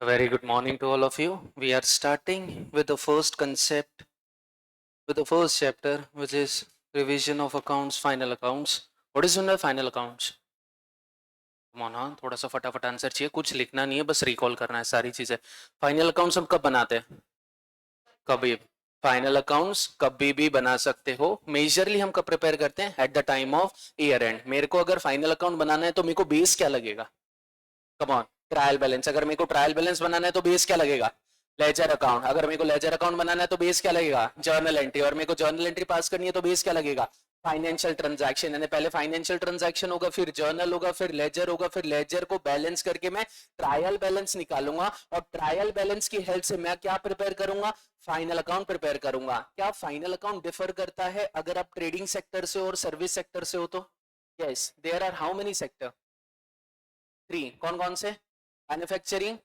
A very good morning to all of you. We are starting with the first concept, with the first chapter, which is revision of accounts, final accounts. What is under final accounts? Come on, हाँ थोड़ा सा फटाफट answer चाहिए, कुछ लिखना नहीं है, बस रिकॉल करना है सारी चीजें. फाइनल अकाउंट्स हम कब बनाते हैं? कभी. फाइनल अकाउंट्स कभी भी बना सकते हो. मेजरली हम कब प्रिपेयर करते हैं? Eight the time of year and. मेरे को अगर फाइनल अकाउंट बनाना है तो मेरे को बेस क्या लगेगा? Come on. Trial balance. अगर मेरे को ट्रायल बैलेंस बनाना है तो बेस क्या लगेगा? Ledger account. अगर मेरे को लेजर अकाउंट बनाना है तो बेस क्या लगेगा? Journal entry. और मेरे को जर्नल एंट्री पास करनी है तो बेस क्या लगेगा? Financial transaction. यानी पहले फाइनेंशियल ट्रांजैक्शन होगा, फिर जर्नल होगा, फिर लेजर होगा, फिर लेजर को बैलेंस करके मैं ट्रायल बैलेंस निकालूंगा. और ट्रायल बैलेंस की हेल्प से मैं क्या प्रिपेयर करूंगा? फाइनल अकाउंट प्रिपेयर करूंगा. क्या फाइनल अकाउंट डिफर करता है अगर आप ट्रेडिंग सेक्टर से और सर्विस सेक्टर से हो तो? Yes, there are how many sector? 3. कौन कौन से? मैन्युफैक्चरिंग,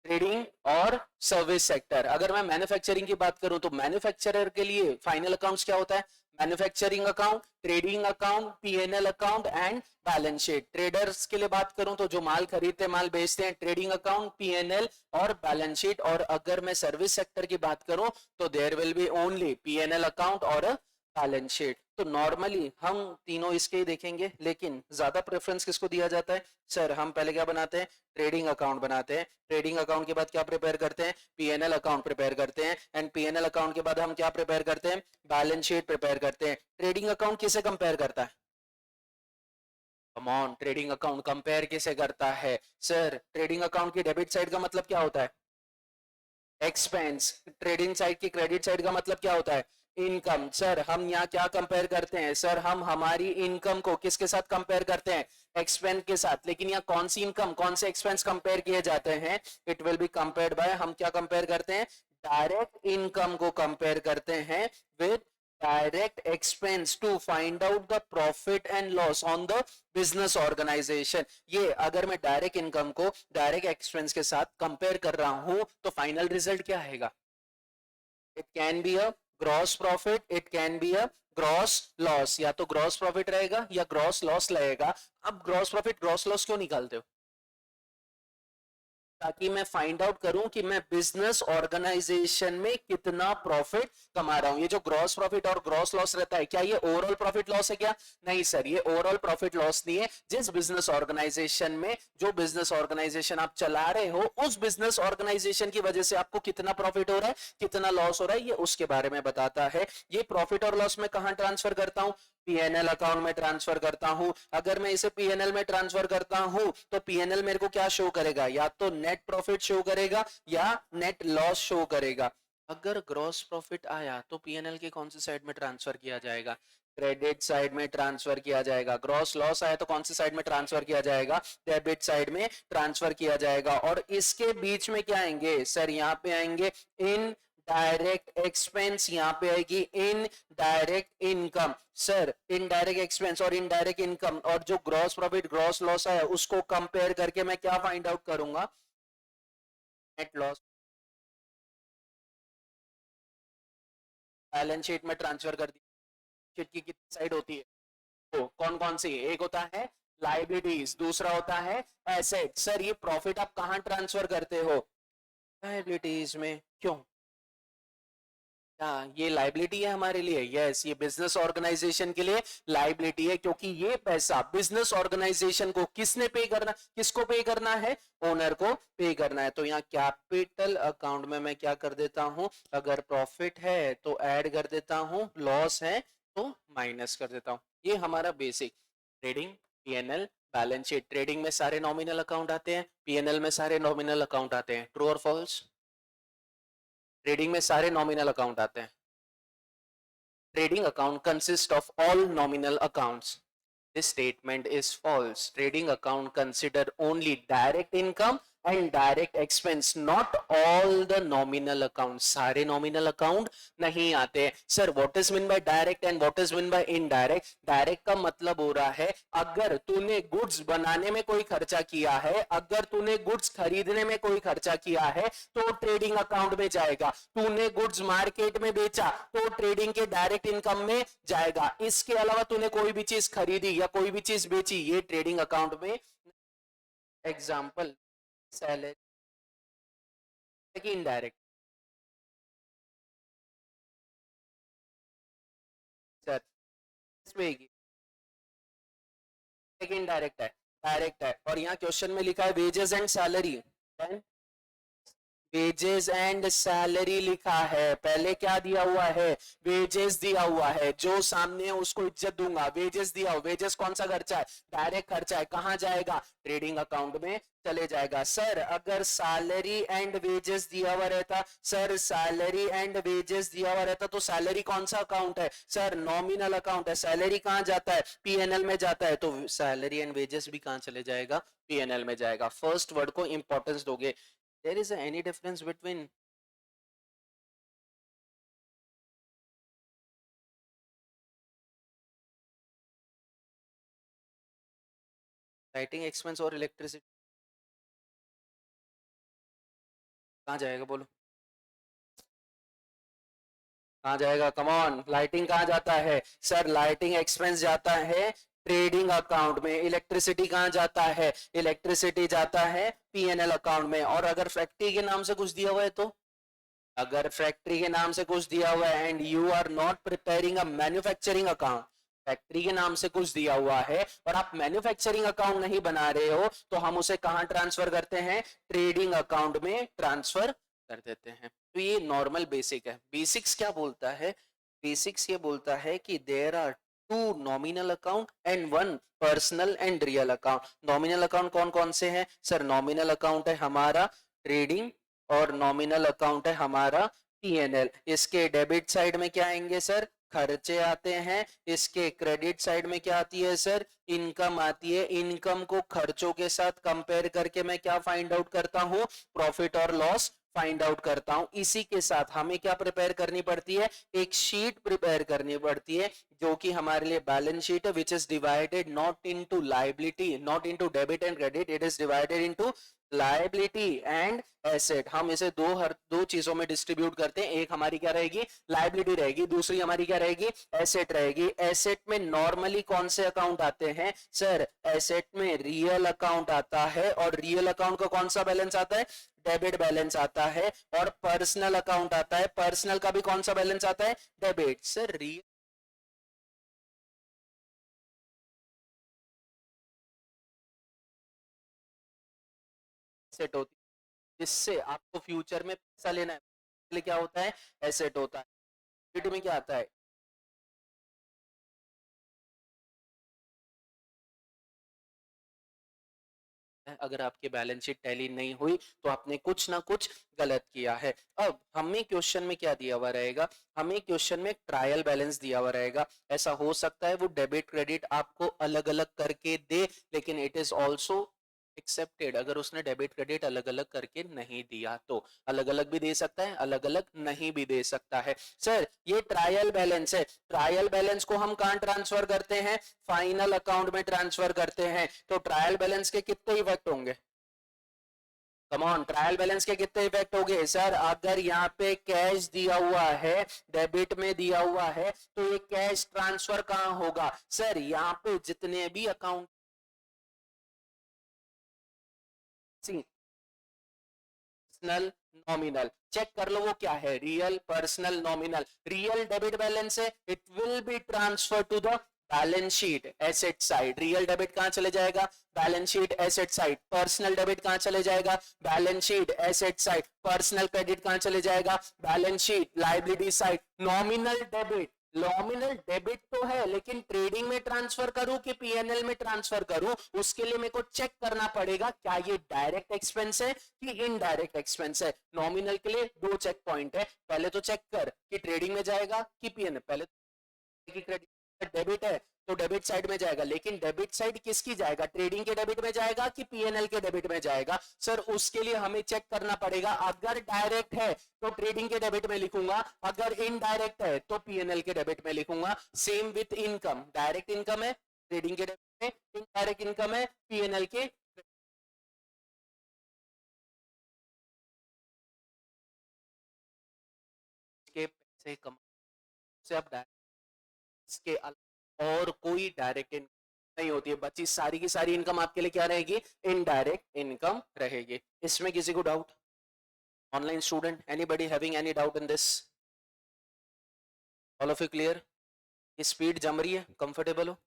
ट्रेडिंग और सर्विस सेक्टर. अगर मैं मैन्युफैक्चरिंग की बात करूं तो मैन्युफैक्चरर के लिए फाइनल अकाउंट्स क्या होता है? Manufacturing account, trading account, PNL account and balance sheet. Traders के लिए बात करूं तो जो माल खरीदते माल बेचते हैं, ट्रेडिंग अकाउंट, पीएनएल और बैलेंस शीट. और अगर मैं सर्विस सेक्टर की बात करूं तो there will be only PNL account और बैलेंस शीट. तो नॉर्मली हम तीनों इसके ही देखेंगे, लेकिन ज्यादा प्रेफरेंस किसको दिया जाता है? सर हम पहले क्या बनाते हैं? ट्रेडिंग अकाउंट बनाते हैं. ट्रेडिंग अकाउंट के बाद क्या प्रिपेयर करते हैं? पीएनएल अकाउंट प्रिपेयर करते हैं. एंड पीएनएल अकाउंट के बाद हम क्या प्रिपेयर करते हैं? बैलेंस शीट प्रिपेयर करते हैं. ट्रेडिंग अकाउंट किसे कंपेयर करता है? Come on. Trading account compare किसे करता है? सर ट्रेडिंग अकाउंट की डेबिट साइड का मतलब क्या होता है? एक्सपेंस. ट्रेडिंग साइड की क्रेडिट साइड का मतलब क्या होता है? इनकम. सर हम यहाँ क्या कंपेयर करते हैं? सर हम हमारी इनकम को किसके साथ कंपेयर करते हैं? एक्सपेंस के साथ. लेकिन यहाँ कौन सी इनकम कौन से एक्सपेंस कंपेयर किए जाते हैं? It will be compared by, हम क्या कंपेयर करते हैं? डायरेक्ट इनकम को कंपेयर करते हैं with direct expense to find out the profit and loss on the business organization. ये अगर मैं डायरेक्ट इनकम को डायरेक्ट एक्सपेंस के साथ कंपेयर कर रहा हूं तो फाइनल रिजल्ट क्या आएगा? It can be a gross profit, it can be a gross loss. या तो ग्रॉस प्रॉफिट रहेगा या ग्रॉस लॉस रहेगा. अब ग्रॉस प्रॉफिट ग्रॉस लॉस क्यों निकालते हो? ताकि मैं फाइंड आउट करूं कि मैं बिजनेस ऑर्गेनाइजेशन में कितना प्रॉफिट कमा रहा हूं. ये जो ग्रॉस प्रॉफिट और ग्रॉस लॉस रहता है, क्या ये ओवरऑल प्रॉफिट लॉस है क्या? नहीं सर, ये ओवरऑल प्रॉफिट लॉस नहीं है. जिस बिजनेस ऑर्गेनाइजेशन में, जो बिजनेस ऑर्गेनाइजेशन आप चला रहे हो, उस बिजनेस ऑर्गेनाइजेशन की वजह से आपको कितना प्रॉफिट हो रहा है, कितना लॉस हो रहा है, ये उसके बारे में बताता है. ये प्रॉफिट और लॉस में कहां ट्रांसफर करता हूं? पीएनएल अकाउंट में ट्रांसफर करता हूं. अगर मैं इसे पीएनएल में ट्रांसफर करता हूं तो पीएनएल मेरे को क्या शो करेगा? या तो नेट प्रॉफिट शो करेगा या नेट लॉस शो करेगा. अगर ग्रॉस प्रॉफिट आया तो पीएनएल के कौन सी साइड में ट्रांसफर किया जाएगा? क्रेडिट साइड में ट्रांसफर किया जाएगा. ग्रॉस लॉस आया तो कौन सी साइड में ट्रांसफर किया जाएगा? डेबिट साइड में ट्रांसफर किया जाएगा. और इसके बीच में क्या आएंगे? सर यहाँ पे आएंगे इन डायरेक्ट एक्सपेंस, यहाँ पे आएगी in direct income. Sir indirect expense और इनडायरेक्ट इनकम और जो ग्रॉस प्रॉफिट ग्रॉस लॉस है उसको कंपेयर करके मैं क्या फाइंड आउट करूंगा? Net loss. बैलेंस शीट में ट्रांसफर कर दी. शीट की कितनी साइड होती है? तो कौन कौन सी? एक होता है लाइबिलिटीज, दूसरा होता है एसेट. सर ये प्रॉफिट आप कहां ट्रांसफर करते हो? लाइबिलिटीज में. क्यों? हाँ, ये लाइबिलिटी है हमारे लिए. यस, ये बिजनेस ऑर्गेनाइजेशन के लिए लाइबिलिटी है, क्योंकि ये पैसा बिजनेस ऑर्गेनाइजेशन को किसने पे करना, किसको पे करना है? ओनर को पे करना है. तो यहाँ कैपिटल अकाउंट में मैं क्या कर देता हूं? अगर प्रॉफिट है तो ऐड कर देता हूं, लॉस है तो माइनस कर देता हूं. ये हमारा basic trading PNL balance sheet. Trading में सारे नॉमिनल अकाउंट आते हैं, पीएनएल में सारे नॉमिनल अकाउंट आते हैं. ट्रू और फॉल्स? ट्रेडिंग में सारे नॉमिनल अकाउंट आते हैं. Trading account consists of all nominal accounts. This statement is false. Trading account consider only direct income and direct expense, not all the nominal accounts. सारे nominal account नहीं आते. Sir, what is mean by direct and what is mean by indirect? Direct का मतलब हो रहा है अगर तूने goods बनाने में कोई खर्चा किया है, अगर तूने goods खरीदने में कोई खर्चा किया है तो trading account में जाएगा. तूने goods market में बेचा तो trading के direct income में जाएगा. इसके अलावा तूने कोई भी चीज खरीदी या कोई भी चीज बेची, ये ट्रेडिंग अकाउंट में. Example salary. कि इनडायरेक्ट? सर इसमें इनडायरेक्ट है, डायरेक्ट है। और यहाँ क्वेश्चन में लिखा है wages and salary, wages and salary लिखा है, पहले क्या दिया हुआ है? वेजेस दिया हुआ है, जो सामने है उसको इज्जत दूंगा। वेजेस दिया हुआ, वेजेस कौन सा खर्चा है? डायरेक्ट खर्चा है, कहां जाएगा? ट्रेडिंग अकाउंट में चले जाएगा। सर अगर सैलरी एंड वेजेस दिया हुआ रहता, सर सैलरी एंड वेजेस दिया हुआ रहता तो सैलरी कौन सा अकाउंट है? सर नॉमिनल अकाउंट है। सैलरी कहां जाता है? पीएनएल में जाता है, तो सैलरी एंड वेजेस भी कहां चले जाएगा? पीएनएल में जाएगा। फर्स्ट वर्ड को इंपॉर्टेंस दोगे। there is any difference between lighting expense और इलेक्ट्रिसिटी? कहाँ जाएगा बोलो, कहाँ जाएगा? कम ऑन, लाइटिंग कहाँ जाता है? सर लाइटिंग एक्सपेंस जाता है ट्रेडिंग अकाउंट में। इलेक्ट्रिसिटी कहाँ जाता है? इलेक्ट्रिसिटी जाता है पीएनएल अकाउंट में। और अगर फैक्ट्री के नाम से कुछ दिया हुआ है तो, अगर फैक्ट्री के नाम से कुछ दिया हुआ है and you are not preparing a manufacturing account, factory के नाम से कुछ दिया हुआ है और आप मैन्युफैक्चरिंग अकाउंट नहीं बना रहे हो, तो हम उसे कहां ट्रांसफर करते हैं? ट्रेडिंग अकाउंट में ट्रांसफर कर देते हैं। तो ये नॉर्मल बेसिक है। बेसिक्स क्या बोलता है? बेसिक्स ये बोलता है कि there are two nominal account and one personal and real account. Nominal account कौन कौन से हैं? सर नॉमिनल अकाउंट है हमारा ट्रेडिंग, और नॉमिनल अकाउंट है हमारा पीएनएल। इसके डेबिट साइड में क्या आएंगे सर? खर्चे आते हैं। इसके क्रेडिट साइड में क्या आती है सर? इनकम आती है। इनकम को खर्चों के साथ कंपेयर करके मैं क्या फाइंड आउट करता हूं? प्रॉफिट और लॉस फाइंड आउट करता हूं। इसी के साथ हमें क्या प्रिपेयर करनी पड़ती है? एक शीट प्रिपेयर करनी पड़ती है, जो कि हमारे लिए बैलेंस शीट है, which is divided not into liability, not into debit and credit, it is divided into liability and asset. हम इसे दो चीजों में डिस्ट्रीब्यूट करते हैं। एक हमारी क्या रहेगी? लायबिलिटी रहेगी, दूसरी हमारी क्या रहेगी? एसेट रहेगी। एसेट में नॉर्मली कौन से अकाउंट आते हैं? सर एसेट में रियल अकाउंट आता है, और रियल अकाउंट का कौन सा बैलेंस आता है? डेबिट बैलेंस आता है। और पर्सनल अकाउंट आता है, पर्सनल का भी कौन सा बैलेंस आता है? डेबिट। सर रियल एसेट होती है, जिससे आपको फ्यूचर में पैसा लेना है, इसलिए क्या होता है? एसेट होता है। डेबिट में क्या आता है? अगर आपकी बैलेंस शीट टैली नहीं हुई तो आपने कुछ ना कुछ गलत किया है। अब हमें क्वेश्चन में क्या दिया हुआ रहेगा? हमें क्वेश्चन में ट्रायल बैलेंस दिया हुआ रहेगा। ऐसा हो सकता है वो डेबिट क्रेडिट आपको अलग अलग करके दे, लेकिन इट इज ऑल्सो एक्सेप्टेड अगर उसने डेबिट क्रेडिट अलग अलग करके नहीं दिया तो। अलग अलग भी दे सकता है, अलग अलग नहीं भी दे सकता है। सर ये ट्रायल बैलेंस है, ट्रायल बैलेंस को हम कहां ट्रांसफर करते हैं? फाइनल अकाउंट में ट्रांसफर करते हैं। तो ट्रायल बैलेंस के कितने इफेक्ट होंगे? कम ऑन, ट्रायल बैलेंस के कितने इफेक्ट हो गए? सर अगर यहाँ पे कैश दिया हुआ है, डेबिट में दिया हुआ है, तो ये कैश ट्रांसफर कहां होगा? सर यहाँ पे जितने भी अकाउंट पर्सनल नॉमिनल, चेक कर लो वो क्या है? Real personal nominal. Real debit balance है, it will be transfer to the balance sheet asset side. Real debit कहां चले जाएगा? Balance sheet asset side. Personal debit कहां चले जाएगा? Balance sheet asset side. Personal credit कहां चले जाएगा? Balance sheet liability side. Nominal debit, nominal debit तो है, लेकिन ट्रेडिंग में ट्रांसफर करूं कि पीएनएल में ट्रांसफर करूं, उसके लिए मेरे को चेक करना पड़ेगा क्या ये डायरेक्ट एक्सपेंस है कि इनडायरेक्ट एक्सपेंस है। नॉमिनल के लिए दो चेक पॉइंट है, पहले तो चेक कर कि ट्रेडिंग में जाएगा कि पीएनएल। पहले की क्रेडिट डेबिट है तो डेबिट साइड में जाएगा, लेकिन डेबिट साइड किसकी जाएगा? ट्रेडिंग के डेबिट में जाएगा कि पीएनएल के डेबिट में जाएगा? सर उसके लिए हमें चेक करना पड़ेगा। अगर डायरेक्ट है तो ट्रेडिंग के डेबिट में लिखूंगा, अगर इनडायरेक्ट है तो पीएनएल के डेबिट में लिखूंगा। Same with income, direct income है ट्रेडिंग के डेबिट में, इनडायरेक्ट इनकम है पीएनएल के पैसे कम से अब इसके अलावा और कोई डायरेक्ट इनकम नहीं होती है। बची सारी की सारी इनकम आपके लिए क्या रहेगी? इनडायरेक्ट इनकम रहेगी। इसमें किसी को doubt? Online student, anybody having any doubt in this? All of you clear? ये स्पीड जम रही है, कंफर्टेबल हो?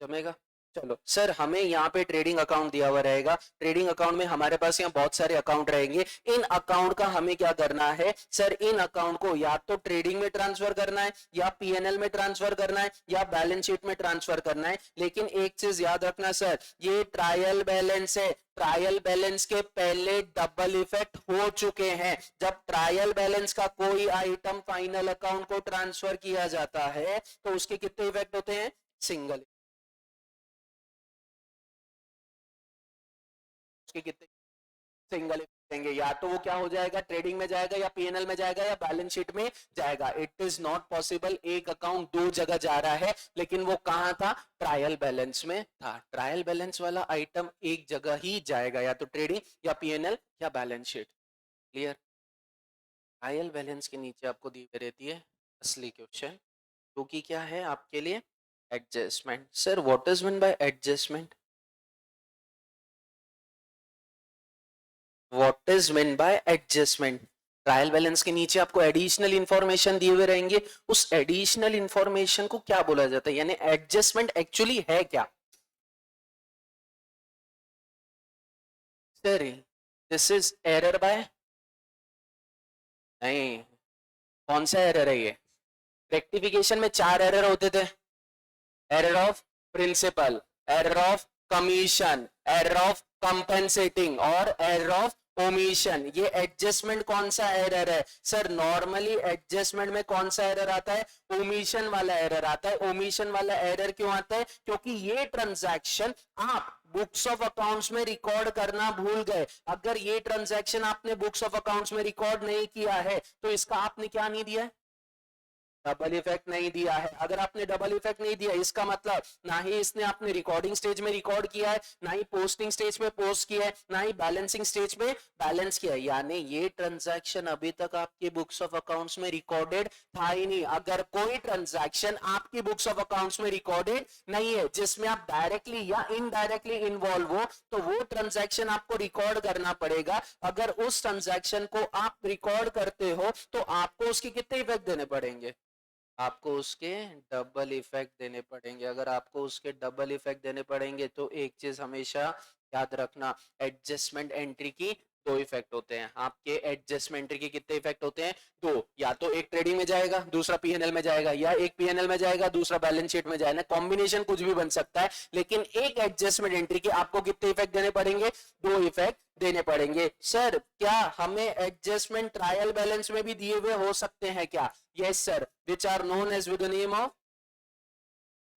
जमेगा? चलो सर, हमें यहाँ पे ट्रेडिंग अकाउंट दिया हुआ रहेगा। ट्रेडिंग अकाउंट में हमारे पास यहाँ बहुत सारे अकाउंट रहेंगे। इन अकाउंट का हमें क्या करना है सर? इन अकाउंट को या तो ट्रेडिंग में ट्रांसफर करना है, या पीएनएल में ट्रांसफर करना है, या बैलेंस शीट में ट्रांसफर करना है। लेकिन एक चीज याद रखना सर, ये ट्रायल बैलेंस है। ट्रायल बैलेंस के पहले डबल इफेक्ट हो चुके हैं। जब ट्रायल बैलेंस का कोई आइटम फाइनल अकाउंट को ट्रांसफर किया जाता है तो उसके कितने इफेक्ट होते हैं? सिंगल। उसके कितने? सिंगल देंगे। या तो वो क्या हो जाएगा, ट्रेडिंग में जाएगा, या पीएनएल में जाएगा, या बैलेंस शीट में जाएगा। इट इज नॉट पॉसिबल एक अकाउंट दो जगह जा रहा है। लेकिन वो कहां था? ट्रायल बैलेंस में था। ट्रायल बैलेंस वाला आइटम एक जगह ही जाएगा, या तो ट्रेडिंग, या पीएनएल, या balance sheet. Clear? Trial balance के नीचे आपको दी रहती है असली क्वेश्चन, जो कि क्या है आपके लिए? Adjustment. Sir what is mean bye adjustment? What is mean bye adjustment? Trial balance के नीचे आपको एडिशनल इंफॉर्मेशन दिए हुए रहेंगे। उस एडिशनल इंफॉर्मेशन को क्या बोला जाता है, यानी एडजस्टमेंट एक्चुअली है क्या? Sir this is error bye? नहीं, कौन सा एरर है ये? रेक्टिफिकेशन में चार एरर होते थे। Error of principal, error of commission, error of compensating, और एरर ऑफ ओमिशन। ये एडजस्टमेंट कौन सा एरर है सर? नॉर्मली एडजस्टमेंट में कौन सा एरर आता है? ओमिशन वाला एरर आता है। ओमिशन वाला एरर क्यों आता है? क्योंकि ये ट्रांजैक्शन आप बुक्स ऑफ अकाउंट्स में रिकॉर्ड करना भूल गए। अगर ये ट्रांजैक्शन आपने बुक्स ऑफ अकाउंट्स में रिकॉर्ड नहीं किया है तो इसका आपने क्या नहीं दिया है? डबल इफेक्ट नहीं दिया है। अगर आपने डबल इफेक्ट नहीं दिया, इसका मतलब ना ही इसने आपने रिकॉर्डिंग स्टेज में रिकॉर्ड किया है, ना ही पोस्टिंग स्टेज में पोस्ट किया है, ना ही बैलेंसिंग स्टेज में बैलेंस किया है। यानी ये ट्रांजैक्शन अभी तक आपके बुक्स ऑफ अकाउंट्स में रिकॉर्डेड था ही नहीं। अगर कोई ट्रांजैक्शन आपकी बुक्स ऑफ अकाउंट्स में रिकॉर्डेड नहीं है, जिसमें आप डायरेक्टली या इनडायरेक्टली इन्वॉल्व हो, तो वो ट्रांजैक्शन आपको रिकॉर्ड करना पड़ेगा। अगर उस ट्रांजैक्शन को आप रिकॉर्ड करते हो तो आपको उसके कितने इफेक्ट देने पड़ेंगे? आपको उसके डबल इफेक्ट देने पड़ेंगे। अगर आपको उसके डबल इफेक्ट देने पड़ेंगे तो एक चीज हमेशा याद रखना, एडजस्टमेंट एंट्री की दो इफेक्ट होते हैं। आपके एडजस्टमेंट एंट्री के कितने इफेक्ट होते हैं? दो। या तो एक ट्रेडिंग में जाएगा, दूसरा पीएनएल में जाएगा, या एक पीएनएल में जाएगा, दूसरा बैलेंस शीट में जाएगा। कॉम्बिनेशन कुछ भी बन सकता है, लेकिन एक एडजस्टमेंट एंट्री के आपको कितने इफेक्ट देने पड़ेंगे? दो इफेक्ट देने पड़ेंगे। सर क्या हमें एडजस्टमेंट ट्रायल बैलेंस में भी दिए हुए हो सकते हैं क्या? Yes sir, which are known as with the name of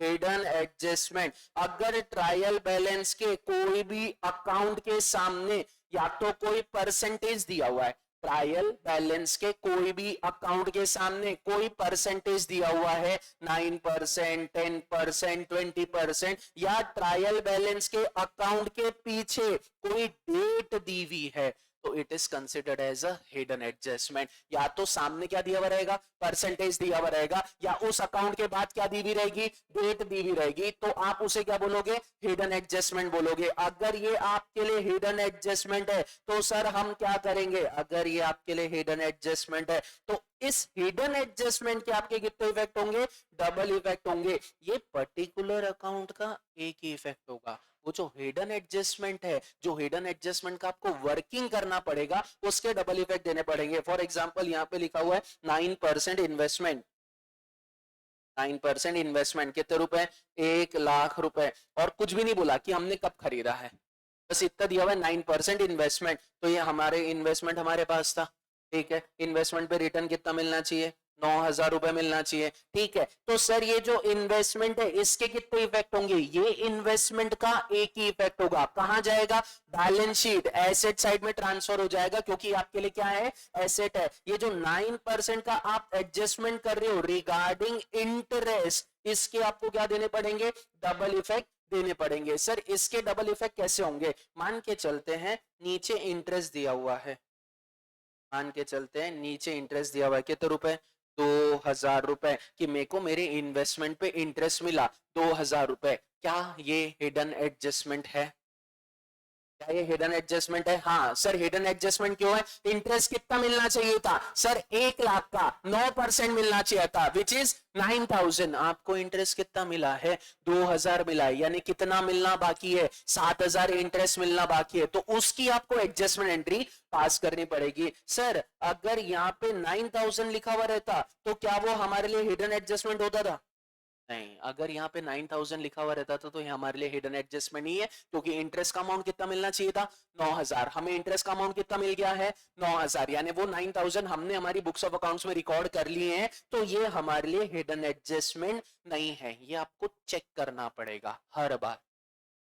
hidden adjustment. अगर ट्रायल बैलेंस के कोई भी अकाउंट के सामने या तो कोई परसेंटेज दिया हुआ है, ट्रायल बैलेंस के कोई भी अकाउंट के सामने कोई परसेंटेज दिया हुआ है, 9%, 10%, 20%, या ट्रायल बैलेंस के अकाउंट के पीछे कोई डेट दी हुई है, तो it is considered as a hidden adjustment. या तो सामने क्या दिया हुआ रहेगा? परसेंटेज दिया हुआ रहेगा, या उस अकाउंट के बाद क्या दी हुई रहेगी? डेट दी हुई रहेगी। तो आप उसे क्या बोलोगे? हिडन एडजस्टमेंट बोलोगे। अगर ये आपके लिए हिडन एडजस्टमेंट है तो सर हम क्या करेंगे? अगर ये आपके लिए हिडन एडजस्टमेंट है तो इस हिडन एडजस्टमेंट के आपके कितने इफेक्ट होंगे? डबल इफेक्ट होंगे। ये पर्टिकुलर अकाउंट का एक ही इफेक्ट होगा। वो जो हिडन एडजस्टमेंट है, जो हिडन एडजस्टमेंट का आपको वर्किंग करना पड़ेगा, उसके डबल इफेक्ट देने पड़ेंगे। फॉर एग्जांपल यहाँ पे लिखा हुआ है 9% इन्वेस्टमेंट। 9% इन्वेस्टमेंट कितने रुपए? 1,00,000 रुपए। और कुछ भी नहीं बोला कि हमने कब खरीदा है, बस इतना दिया हुआ है 9% इन्वेस्टमेंट। तो ये हमारे इन्वेस्टमेंट हमारे पास था, ठीक है। इन्वेस्टमेंट पे रिटर्न कितना मिलना चाहिए? 9,000 रुपए मिलना चाहिए, ठीक है। तो सर ये जो इन्वेस्टमेंट है इसके कितने इफेक्ट होंगे? ये इन्वेस्टमेंट का एक ही इफेक्ट होगा। कहां जाएगा? बैलेंस शीट, एसेट साइड में ट्रांसफर हो जाएगा, क्योंकि आपके लिए क्या है? एसेट है। ये जो 9% का आप एडजस्टमेंट कर रहे हो रिगार्डिंग इंटरेस्ट, इसके आपको क्या देने पड़ेंगे? डबल इफेक्ट देने पड़ेंगे। सर इसके डबल इफेक्ट कैसे होंगे? मान के चलते हैं नीचे इंटरेस्ट दिया हुआ है, मान के चलते हैं नीचे इंटरेस्ट दिया हुआ है, कितने रुपए? 2,000 रुपए, कि मेरे को मेरे इन्वेस्टमेंट पे इंटरेस्ट मिला 2,000 रुपए। क्या ये हिडन एडजस्टमेंट है? क्या ये हिडन एडजस्टमेंट है? हाँ सर, हिडन एडजस्टमेंट क्यों है? इंटरेस्ट कितना मिलना चाहिए था सर? 1 लाख का 9% मिलना चाहिए था, विच इज 9,000। आपको इंटरेस्ट कितना मिला है? 2,000 मिला है, यानी कितना मिलना बाकी है? 7,000 इंटरेस्ट मिलना बाकी है, तो उसकी आपको एडजस्टमेंट एंट्री पास करनी पड़ेगी। सर अगर यहाँ पे 9,000 लिखा हुआ रहता तो क्या वो हमारे लिए हिडन एडजस्टमेंट होता था? नहीं, अगर यहाँ पे 9,000 लिखा हुआ रहता था तो ये हमारे लिए हिडन एडजस्टमेंट नहीं है, क्योंकि इंटरेस्ट का अमाउंट कितना मिलना चाहिए था? 9,000। हमें इंटरेस्ट का अमाउंट कितना मिल गया है? 9,000, यानी वो 9,000 हमने हमारी बुक्स ऑफ अकाउंट्स में रिकॉर्ड कर लिए हैं, तो ये हमारे लिए हिडन एडजस्टमेंट नहीं है। ये आपको चेक करना पड़ेगा हर बार,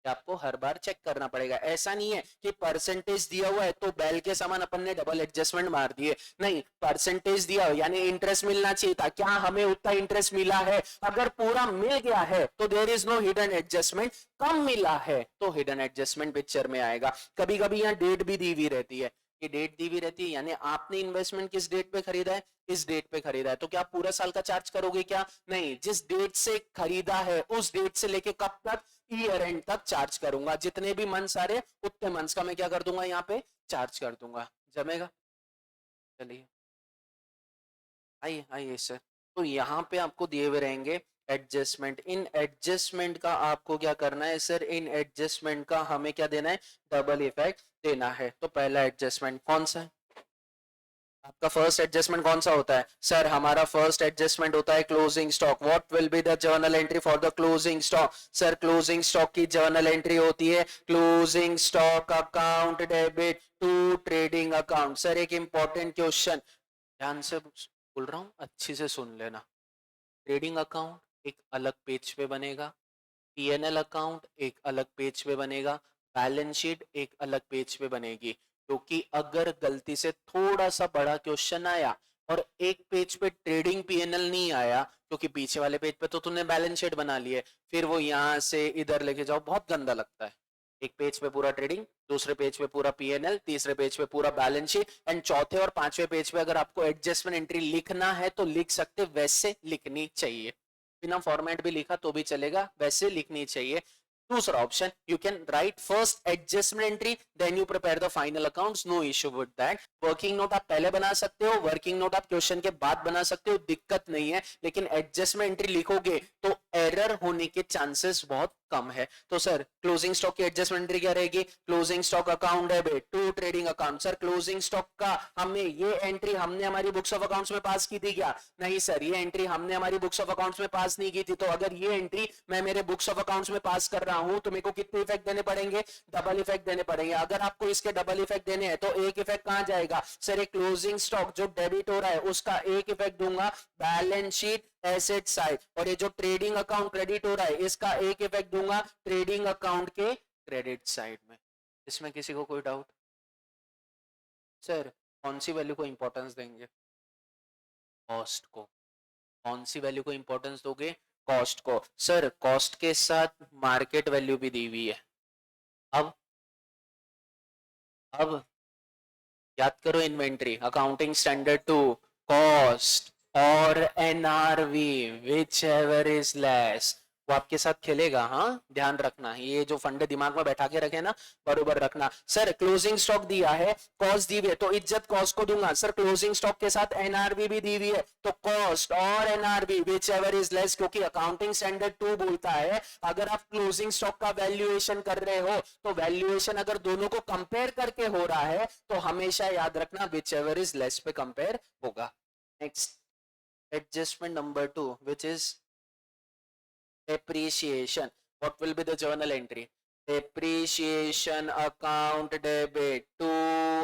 आपको हर बार चेक करना पड़ेगा। ऐसा नहीं है कि परसेंटेज दिया हुआ है तो बैल के समान अपन ने डबल एडजस्टमेंट मार दिए, नहीं, परसेंटेज दिया हो यानी इंटरेस्ट मिलना चाहिए था, क्या हमें उतना इंटरेस्ट मिला है? अगर पूरा मिल गया है तो there is no hidden adjustment, कम मिला है तो हिडन एडजस्टमेंट पिक्चर में आएगा। कभी कभी यहाँ डेट भी दी हुई रहती है, ये डेट दी हुई रहती है, यानी आपने इन्वेस्टमेंट किस डेट पे खरीदा है? इस डेट पे खरीदा है, तो क्या पूरा साल का चार्ज करोगे क्या? नहीं, जिस डेट से खरीदा है उस डेट से लेके कब तक? ईयर एंड तक चार्ज करूंगा। जितने भी मंथ्स आ रहे उतने मंथ्स का मैं क्या कर दूंगा? यहाँ पे चार्ज कर दूंगा। जमेगा? चलिए आइए आइए सर। तो यहाँ पे आपको दिए हुए रहेंगे एडजस्टमेंट। इन एडजस्टमेंट का आपको क्या करना है सर? इन एडजस्टमेंट का हमें क्या देना है? डबल इफेक्ट देना है। तो पहला एडजस्टमेंट कौन सा है आपका? फर्स्ट एडजस्टमेंट कौन सा होता है सर? हमारा फर्स्ट एडजस्टमेंट होता है closing stock. What will be the journal entry for the closing stock? Sir closing stock की जर्नल एंट्री होती है closing stock account debit to trading account. Sir एक इंपॉर्टेंट क्वेश्चन, ध्यान से बोल रहा हूं, अच्छी से सुन लेना। ट्रेडिंग अकाउंट एक अलग पेज पे बनेगा, पीएनएल अकाउंट एक अलग पेज पे बनेगा, बैलेंस शीट एक अलग पेज पे बनेगी। क्योंकि अगर गलती से थोड़ा सा बड़ा क्वेश्चन आया और एक पेज पे ट्रेडिंग पीएनएल नहीं आया, क्योंकि पीछे वाले पेज पे तो तूने बैलेंस शीट बना ली है, फिर वो यहां से इधर लेके जाओ, बहुत गंदा लगता है। एक पेज पे पूरा ट्रेडिंग, दूसरे पेज पे पूरा पीएनएल, तीसरे पेज पे पूरा बैलेंस शीट, एंड चौथे और पांचवे पेज पे अगर आपको एडजस्टमेंट एंट्री लिखना है तो लिख सकते, वैसे लिखनी चाहिए। बिना फॉर्मेट भी लिखा तो भी चलेगा, वैसे लिखनी चाहिए। दूसरा option, you can write first adjustment entry then you prepare the final accounts, no issue with that. Working note आप पहले बना सकते हो, वर्किंग नोट आप क्वेश्चन के बाद बना सकते हो, दिक्कत नहीं है, लेकिन एडजस्टमेंट एंट्री लिखोगे तो एरर होने के चांसेस बहुत कम है। तो सर क्लोजिंग स्टॉक की एडजस्टमेंट एंट्री क्या रहेगी? Closing stock account debit to trading account. Sir closing stock का हमने ये एंट्री हमने हमारी बुक्स ऑफ अकाउंट्स में पास की थी क्या? नहीं सर, ये एंट्री हमने हमारी बुक्स ऑफ अकाउंट्स में पास नहीं की थी। तो अगर ये एंट्री मैं मेरे बुक्स ऑफ अकाउंट्स में पास कर रहा हूं तो मेरे को कितने इफेक्ट देने पड़ेंगे? डबल इफेक्ट देने पड़ेंगे। अगर आपको इसके डबल इफेक्ट देने हैं तो एक इफेक्ट कहां जाएगा सर? एक क्लोजिंग स्टॉक जो डेबिट हो रहा है उसका एक इफेक्ट दूंगा बैलेंस शीट एसेट साइड, और ये जो ट्रेडिंग अकाउंट क्रेडिट हो रहा है इसका एक इफेक्ट दूंगा ट्रेडिंग अकाउंट के क्रेडिट साइड में। इसमें किसी को कोई डाउट? सर कौन सी वैल्यू को इंपॉर्टेंस देंगे? कॉस्ट को। कौन सी वैल्यू को इंपॉर्टेंस दोगे? कॉस्ट को। सर कॉस्ट के साथ मार्केट वैल्यू भी दी हुई है। अब याद करो, इन्वेंट्री अकाउंटिंग स्टैंडर्ड 2, कॉस्ट और NRV which ever is less, वो आपके साथ खेलेगा। हाँ ध्यान रखना, ये जो फंडे दिमाग में बैठा के रखे ना, बरोबर रखना। सर क्लोजिंग स्टॉक दिया है, कॉस्ट दी हुई है, तो इज्जत कॉस्ट को दूंगा। सर क्लोजिंग स्टॉक के साथ एनआरवी भी दी हुई है, तो कॉस्ट और NRV which ever is less, क्योंकि अकाउंटिंग स्टैंडर्ड 2 बोलता है अगर आप क्लोजिंग स्टॉक का वैल्यूएशन कर रहे हो तो वैल्यूएशन अगर दोनों को कंपेयर करके हो रहा है तो हमेशा याद रखना विच एवर इज लेस पे कंपेयर होगा। Next adjustment number 2 which is depreciation. What will be the journal entry? Depreciation account debit to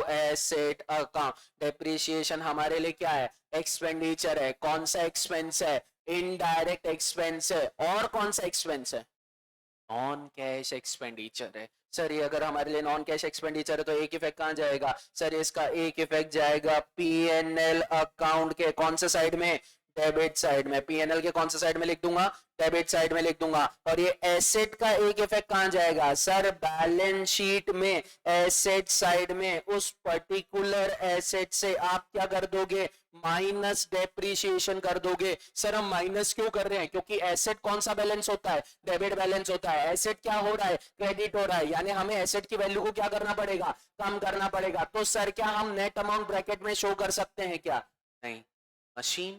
asset account. Depreciation हमारे लिए क्या है? एक्सपेंडिचर है। कौन सा एक्सपेंस है? इनडायरेक्ट एक्सपेंस है। और कौन सा एक्सपेंस है? नॉन कैश एक्सपेंडिचर है। सर ये अगर हमारे लिए नॉन कैश एक्सपेंडिचर है तो एक इफेक्ट कहां जाएगा? सर इसका एक इफेक्ट जाएगा पीएनएल अकाउंट के कौन से साइड में? डेबिट साइड में, पीएनएल के कौन सा साइड में लिख दूंगा, डेबिट साइड में लिख दूंगा। और ये एसेट का एक इफेक्ट कहां जाएगा सर, बैलेंस शीट में, एसेट साइड में, उस पर्टिकुलर एसेट से आप क्या कर दोगे, माइनस डेप्रीशिएशन कर दोगे। सर हम माइनस क्यों कर रहे हैं, क्योंकि एसेट कौन सा बैलेंस होता है, डेबिट बैलेंस होता है, एसेट क्या हो रहा है, क्रेडिट हो रहा है, यानी हमें एसेट की वैल्यू को क्या करना पड़ेगा, कम करना पड़ेगा। तो सर क्या हम नेट अमाउंट ब्रैकेट में शो कर सकते हैं क्या, नहीं, machine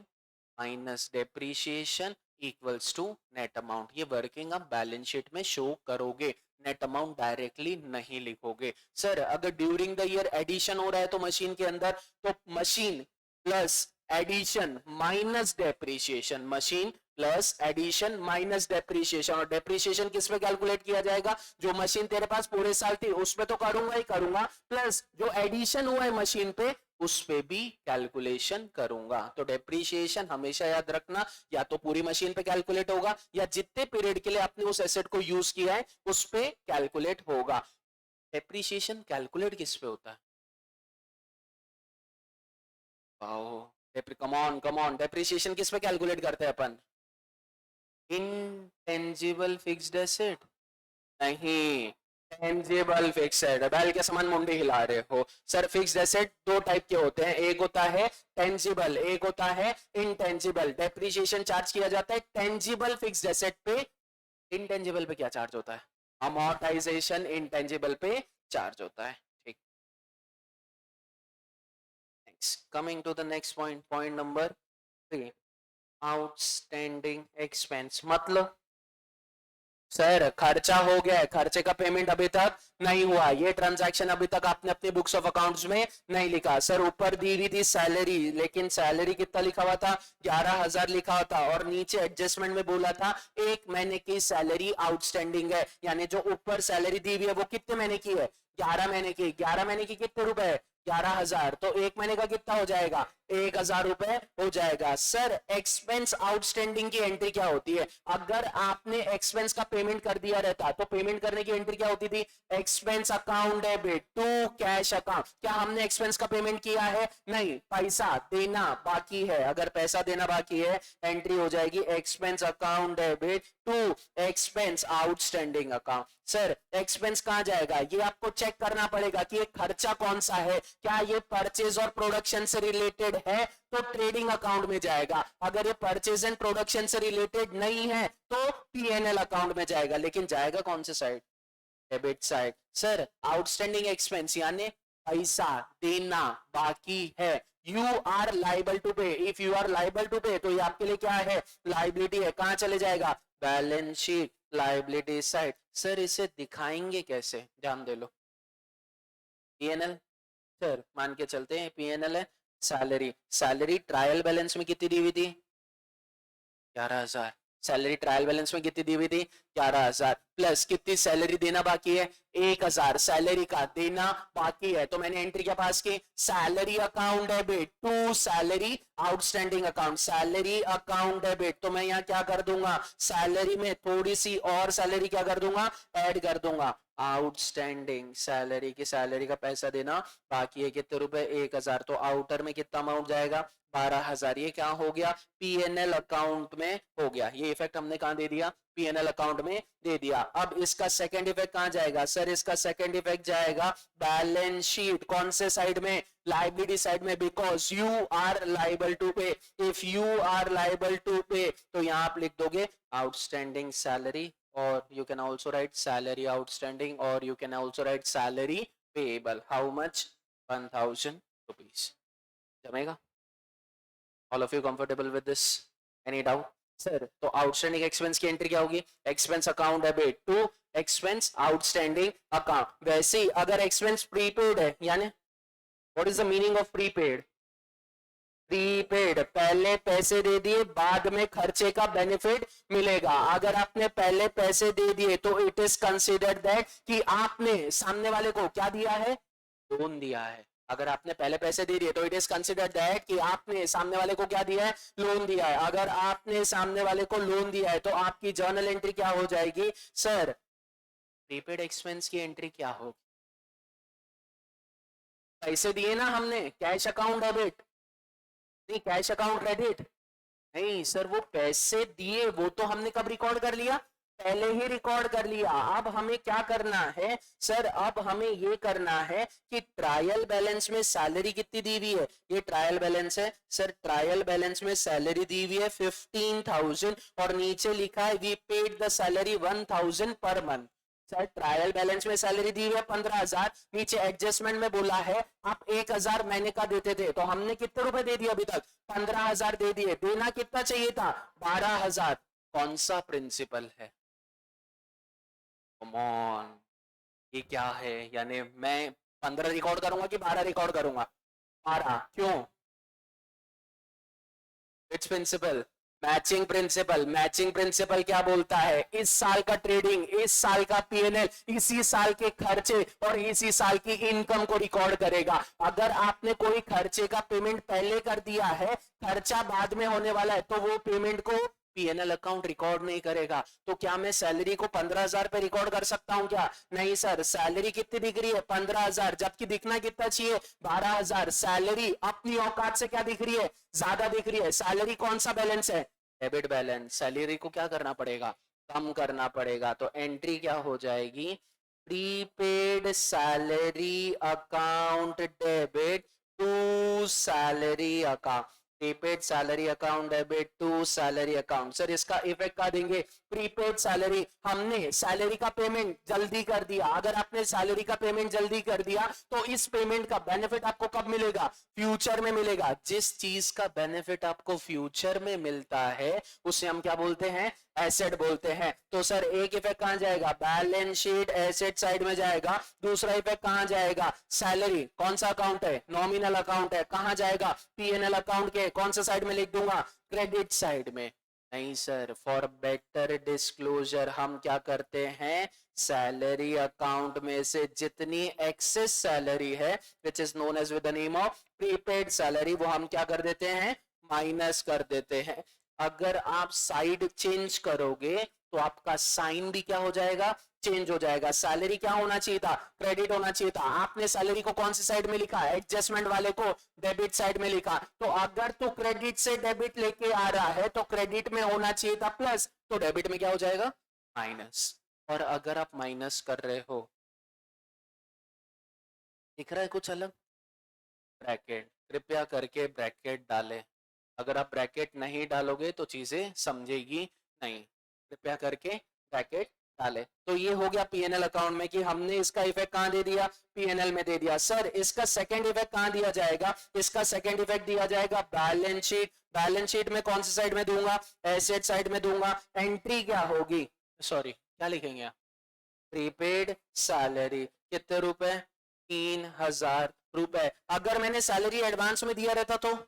minus depreciation equals to net amount, ये वर्किंग आप बैलेंस शीट में शो करोगे, नेट अमाउंट डायरेक्टली नहीं लिखोगे। सर अगर ड्यूरिंग द ईयर एडिशन हो रहा है तो मशीन के अंदर, तो machine plus addition minus depreciation, machine plus addition minus depreciation. और डेप्रीशिएशन किस पे कैलकुलेट किया जाएगा, जो मशीन तेरे पास पूरे साल थी उस पे तो करूंगा ही करूंगा, प्लस जो एडिशन हुआ है मशीन पे उस पे भी कैलकुलेशन करूंगा। तो डेप्रीशिएशन हमेशा याद रखना, या तो पूरी मशीन पे कैलकुलेट होगा या जितने पीरियड के लिए आपने उस एसेट को यूज किया है उस पे कैलकुलेट होगा। डेप्रीशिएशन कैलकुलेट किस पे होता है, कम ऑन डेप्रीशिएशन किस पे कैलकुलेट करते हैं अपन, इंटेंजिबल फिक्स्ड एसेट, नहीं, टेंजिबल फिक्स्ड, बैल के समान मुंडी हिला रहे हो। सर फिक्स्ड एसेट दो टाइप के होते हैं, एक होता है टेंजिबल, एक होता है इंटेंजिबल। डेप्रीशिएशन चार्ज किया जाता है टेंजिबल फिक्स्ड एसेट पे, इंटेंजिबल पे क्या चार्ज होता है, अमोर्टाइजेशन इंटेंजिबल पे चार्ज होता है। ठीक, next, coming to the next point, point number 3, outstanding expense. मतलब सर खर्चा हो गया है, खर्चे का पेमेंट अभी तक नहीं हुआ, ये ट्रांजैक्शन अभी तक आपने अपने बुक्स ऑफ अकाउंट्स में नहीं लिखा। सर ऊपर दी हुई थी सैलरी, लेकिन सैलरी कितना लिखा हुआ था, 11,000 लिखा हुआ था, और नीचे एडजस्टमेंट में बोला था 1 महीने की सैलरी आउटस्टैंडिंग है, यानी जो ऊपर सैलरी दी हुई है वो कितने महीने की है, 11 महीने की। 11 महीने की कितने रुपए, 11,000, तो 1 महीने का कितना हो जाएगा, 1,000 रुपए हो जाएगा। सर एक्सपेंस आउटस्टैंडिंग की एंट्री क्या होती है, अगर आपने एक्सपेंस का पेमेंट कर दिया रहता तो पेमेंट करने की एंट्री क्या होती थी, expense account debit to cash account. क्या हमने एक्सपेंस का पेमेंट किया है, नहीं, पैसा देना बाकी है, अगर पैसा देना बाकी है एंट्री हो जाएगी expense account debit to expense outstanding account. Sir expense कहां जाएगा, ये आपको चेक करना पड़ेगा कि ये खर्चा कौन सा है, क्या ये परचेज और प्रोडक्शन से रिलेटेड है तो ट्रेडिंग अकाउंट में जाएगा, अगर ये परचेज एंड प्रोडक्शन से रिलेटेड नहीं है तो पीएनएल अकाउंट में जाएगा। लेकिन जाएगा कौन से side, debit side. Sir outstanding expense यानी पैसा देना बाकी है, you are liable to pay, if you are liable to pay तो ये आपके लिए क्या है, लाइबिलिटी है, कहां चले जाएगा, balance sheet liability side. Sir इसे दिखाएंगे कैसे, ध्यान दे लो, पीएनएल, सर मान के चलते हैं पीएनएल है, सैलरी, सैलरी ट्रायल बैलेंस में कितनी दी हुई थी, 11,000, सैलरी ट्रायल बैलेंस में कितनी दी हुई थी, 11,000, प्लस कितनी सैलरी देना बाकी है, 1,000 सैलरी का देना बाकी है। तो मैंने एंट्री क्या पास की, salary account debit to salary outstanding account, salary account debit. तो मैं यहाँ क्या कर दूंगा, सैलरी में थोड़ी सी और सैलरी क्या कर दूंगा, ऐड कर दूंगा, आउटस्टैंडिंग सैलरी की, सैलरी का पैसा देना बाकी है कितने रुपए, 1,000, तो आउटर में कितना अमाउंट जाएगा, 12,000। ये क्या हो गया, पीएनएल अकाउंट में हो गया, ये इफेक्ट हमने कहां दे दिया, पीएनएल अकाउंट में दे दिया। अब इसका सेकंड इफेक्ट कहां जाएगा, सर इसका सेकंड इफेक्ट जाएगा बैलेंस शीट, कौन से साइड में, लाइबिलिटी साइड में, because you are liable to pay, if you are liable to pay तो यहां आप लिख दोगे आउटस्टैंडिंग सैलरी, और you can also write salary outstanding, or you can also write salary payable, how much, 1,000 rupees। जमेगा, all of you comfortable with this, any doubt sir? तो outstanding expense की entry क्या होगी, expense account debit to expense outstanding account. वैसे ही अगर expense prepaid है, यानी what is the meaning of prepaid, prepaid, पहले पैसे दे दिए बाद में खर्चे का बेनिफिट मिलेगा। अगर आपने पहले पैसे दे दिए तो इट इज कंसिडर्ड दैट कि आपने सामने वाले को क्या दिया है, लोन दिया है। अगर आपने पहले पैसे दे दिए तो इट इज कंसिडर्ड दैट कि आपने सामने वाले को क्या दिया है, लोन दिया है। अगर आपने सामने वाले को लोन दिया है तो आपकी जर्नल एंट्री क्या हो जाएगी, सर प्रीपेड एक्सपेंस की एंट्री क्या होगी, पैसे दिए ना हमने, कैश अकाउंट डेबिट, नहीं कैश अकाउंट क्रेडिट, नहीं सर, वो पैसे दिए वो तो हमने कब रिकॉर्ड कर लिया, पहले ही रिकॉर्ड कर लिया। अब हमें क्या करना है सर, अब हमें ये करना है कि ट्रायल बैलेंस में सैलरी कितनी दी हुई है, ये ट्रायल बैलेंस है सर, ट्रायल बैलेंस में सैलरी दी हुई है 15,000 और नीचे लिखा है we paid the salary 1,000 per month. Sir trial balance में सैलरी दी हुई है 15,000, नीचे एडजस्टमेंट में बोला है आप 1,000 महीने का देते थे, तो हमने कितने रुपए दे दिए अभी तक, 15,000 दे दिए, देना कितना चाहिए था 12,000। कौन सा प्रिंसिपल है, कम ऑन, ये क्या है, यानी मैं 15 रिकॉर्ड करूंगा कि 12 रिकॉर्ड करूंगा, 12 क्यों, it's principal, matching principal. Matching principal क्या बोलता है, इस साल का ट्रेडिंग, इस साल का पीएनएल, इसी साल के खर्चे और इसी साल की इनकम को रिकॉर्ड करेगा। अगर आपने कोई खर्चे का पेमेंट पहले कर दिया है, खर्चा बाद में होने वाला है, तो वो पेमेंट को पीएनएल अकाउंट रिकॉर्ड नहीं करेगा। तो क्या मैं सैलरी को 15,000 पे रिकॉर्ड कर सकता हूं क्या, नहीं सर, सैलरी कितनी दिख रही है 15,000, जबकि दिखना कितना चाहिए 12,000। सैलरी अपनी औकात से क्या दिख रही है, ज्यादा दिख रही है। सैलरी कौन सा बैलेंस है, डेबिट बैलेंस, सैलरी को क्या करना पड़ेगा, कम करना पड़ेगा। तो एंट्री क्या हो जाएगी, prepaid salary account debit to salary account, prepaid salary account debit to salary account. Sir इसका इफेक्ट क्या देंगे, प्रीपेड सैलरी, हमने सैलरी का पेमेंट जल्दी कर दिया। अगर आपने सैलरी का पेमेंट जल्दी कर दिया तो इस पेमेंट का बेनिफिट आपको कब मिलेगा, फ्यूचर में मिलेगा। जिस चीज का बेनिफिट आपको फ्यूचर में मिलता है उसे हम क्या बोलते हैं, एसेट बोलते हैं। तो सर एक इफेक्ट कहां जाएगा, बैलेंस शीट एसेट साइड में जाएगा। दूसरा इफेक्ट कहां जाएगा, सैलरी कौन सा अकाउंट है, नॉमिनल अकाउंट है, कहां जाएगा, पीएनएल अकाउंट के कौन सा साइड में लिख दूंगा, क्रेडिट साइड में। नहीं सर, फॉर बेटर डिस्क्लोजर हम क्या करते हैं, सैलरी अकाउंट में से जितनी एक्सेस सैलरी है which is known as with the name of prepaid salary, वो हम क्या कर देते हैं, माइनस कर देते हैं। अगर आप साइड चेंज करोगे तो आपका साइन भी क्या हो जाएगा, चेंज हो जाएगा। सैलरी क्या होना चाहिए था, क्रेडिट होना चाहिए था, आपने सैलरी को कौन सी साइड में लिखा, एडजस्टमेंट वाले को डेबिट साइड में लिखा। तो अगर तो क्रेडिट से डेबिट लेके आ रहा है तो क्रेडिट में होना चाहिए था प्लस, तो डेबिट में क्या हो जाएगा, माइनस। और अगर आप माइनस कर रहे हो, दिख रहा है कुछ अलग, ब्रैकेट, कृपया करके ब्रैकेट डालें। अगर आप ब्रैकेट नहीं डालोगे तो चीजें समझेगी नहीं, कृपया करके ब्रैकेट डालें। तो ये हो गया पीएनएल अकाउंट में कि हमने इसका इफेक्ट कहां दे दिया, पीएनएल में दे दिया। सर इसका सेकंड इफेक्ट कहां दिया जाएगा, इसका सेकंड इफेक्ट दिया जाएगा बैलेंस शीट। बैलेंस शीट में कौन सी साइड में दूंगा, एसेट साइड में दूंगा। एंट्री क्या होगी, सॉरी क्या लिखेंगे आप, प्रीपेड सैलरी, कितने रुपए, 3,000 रुपए। अगर मैंने सैलरी एडवांस में दिया रहता तो,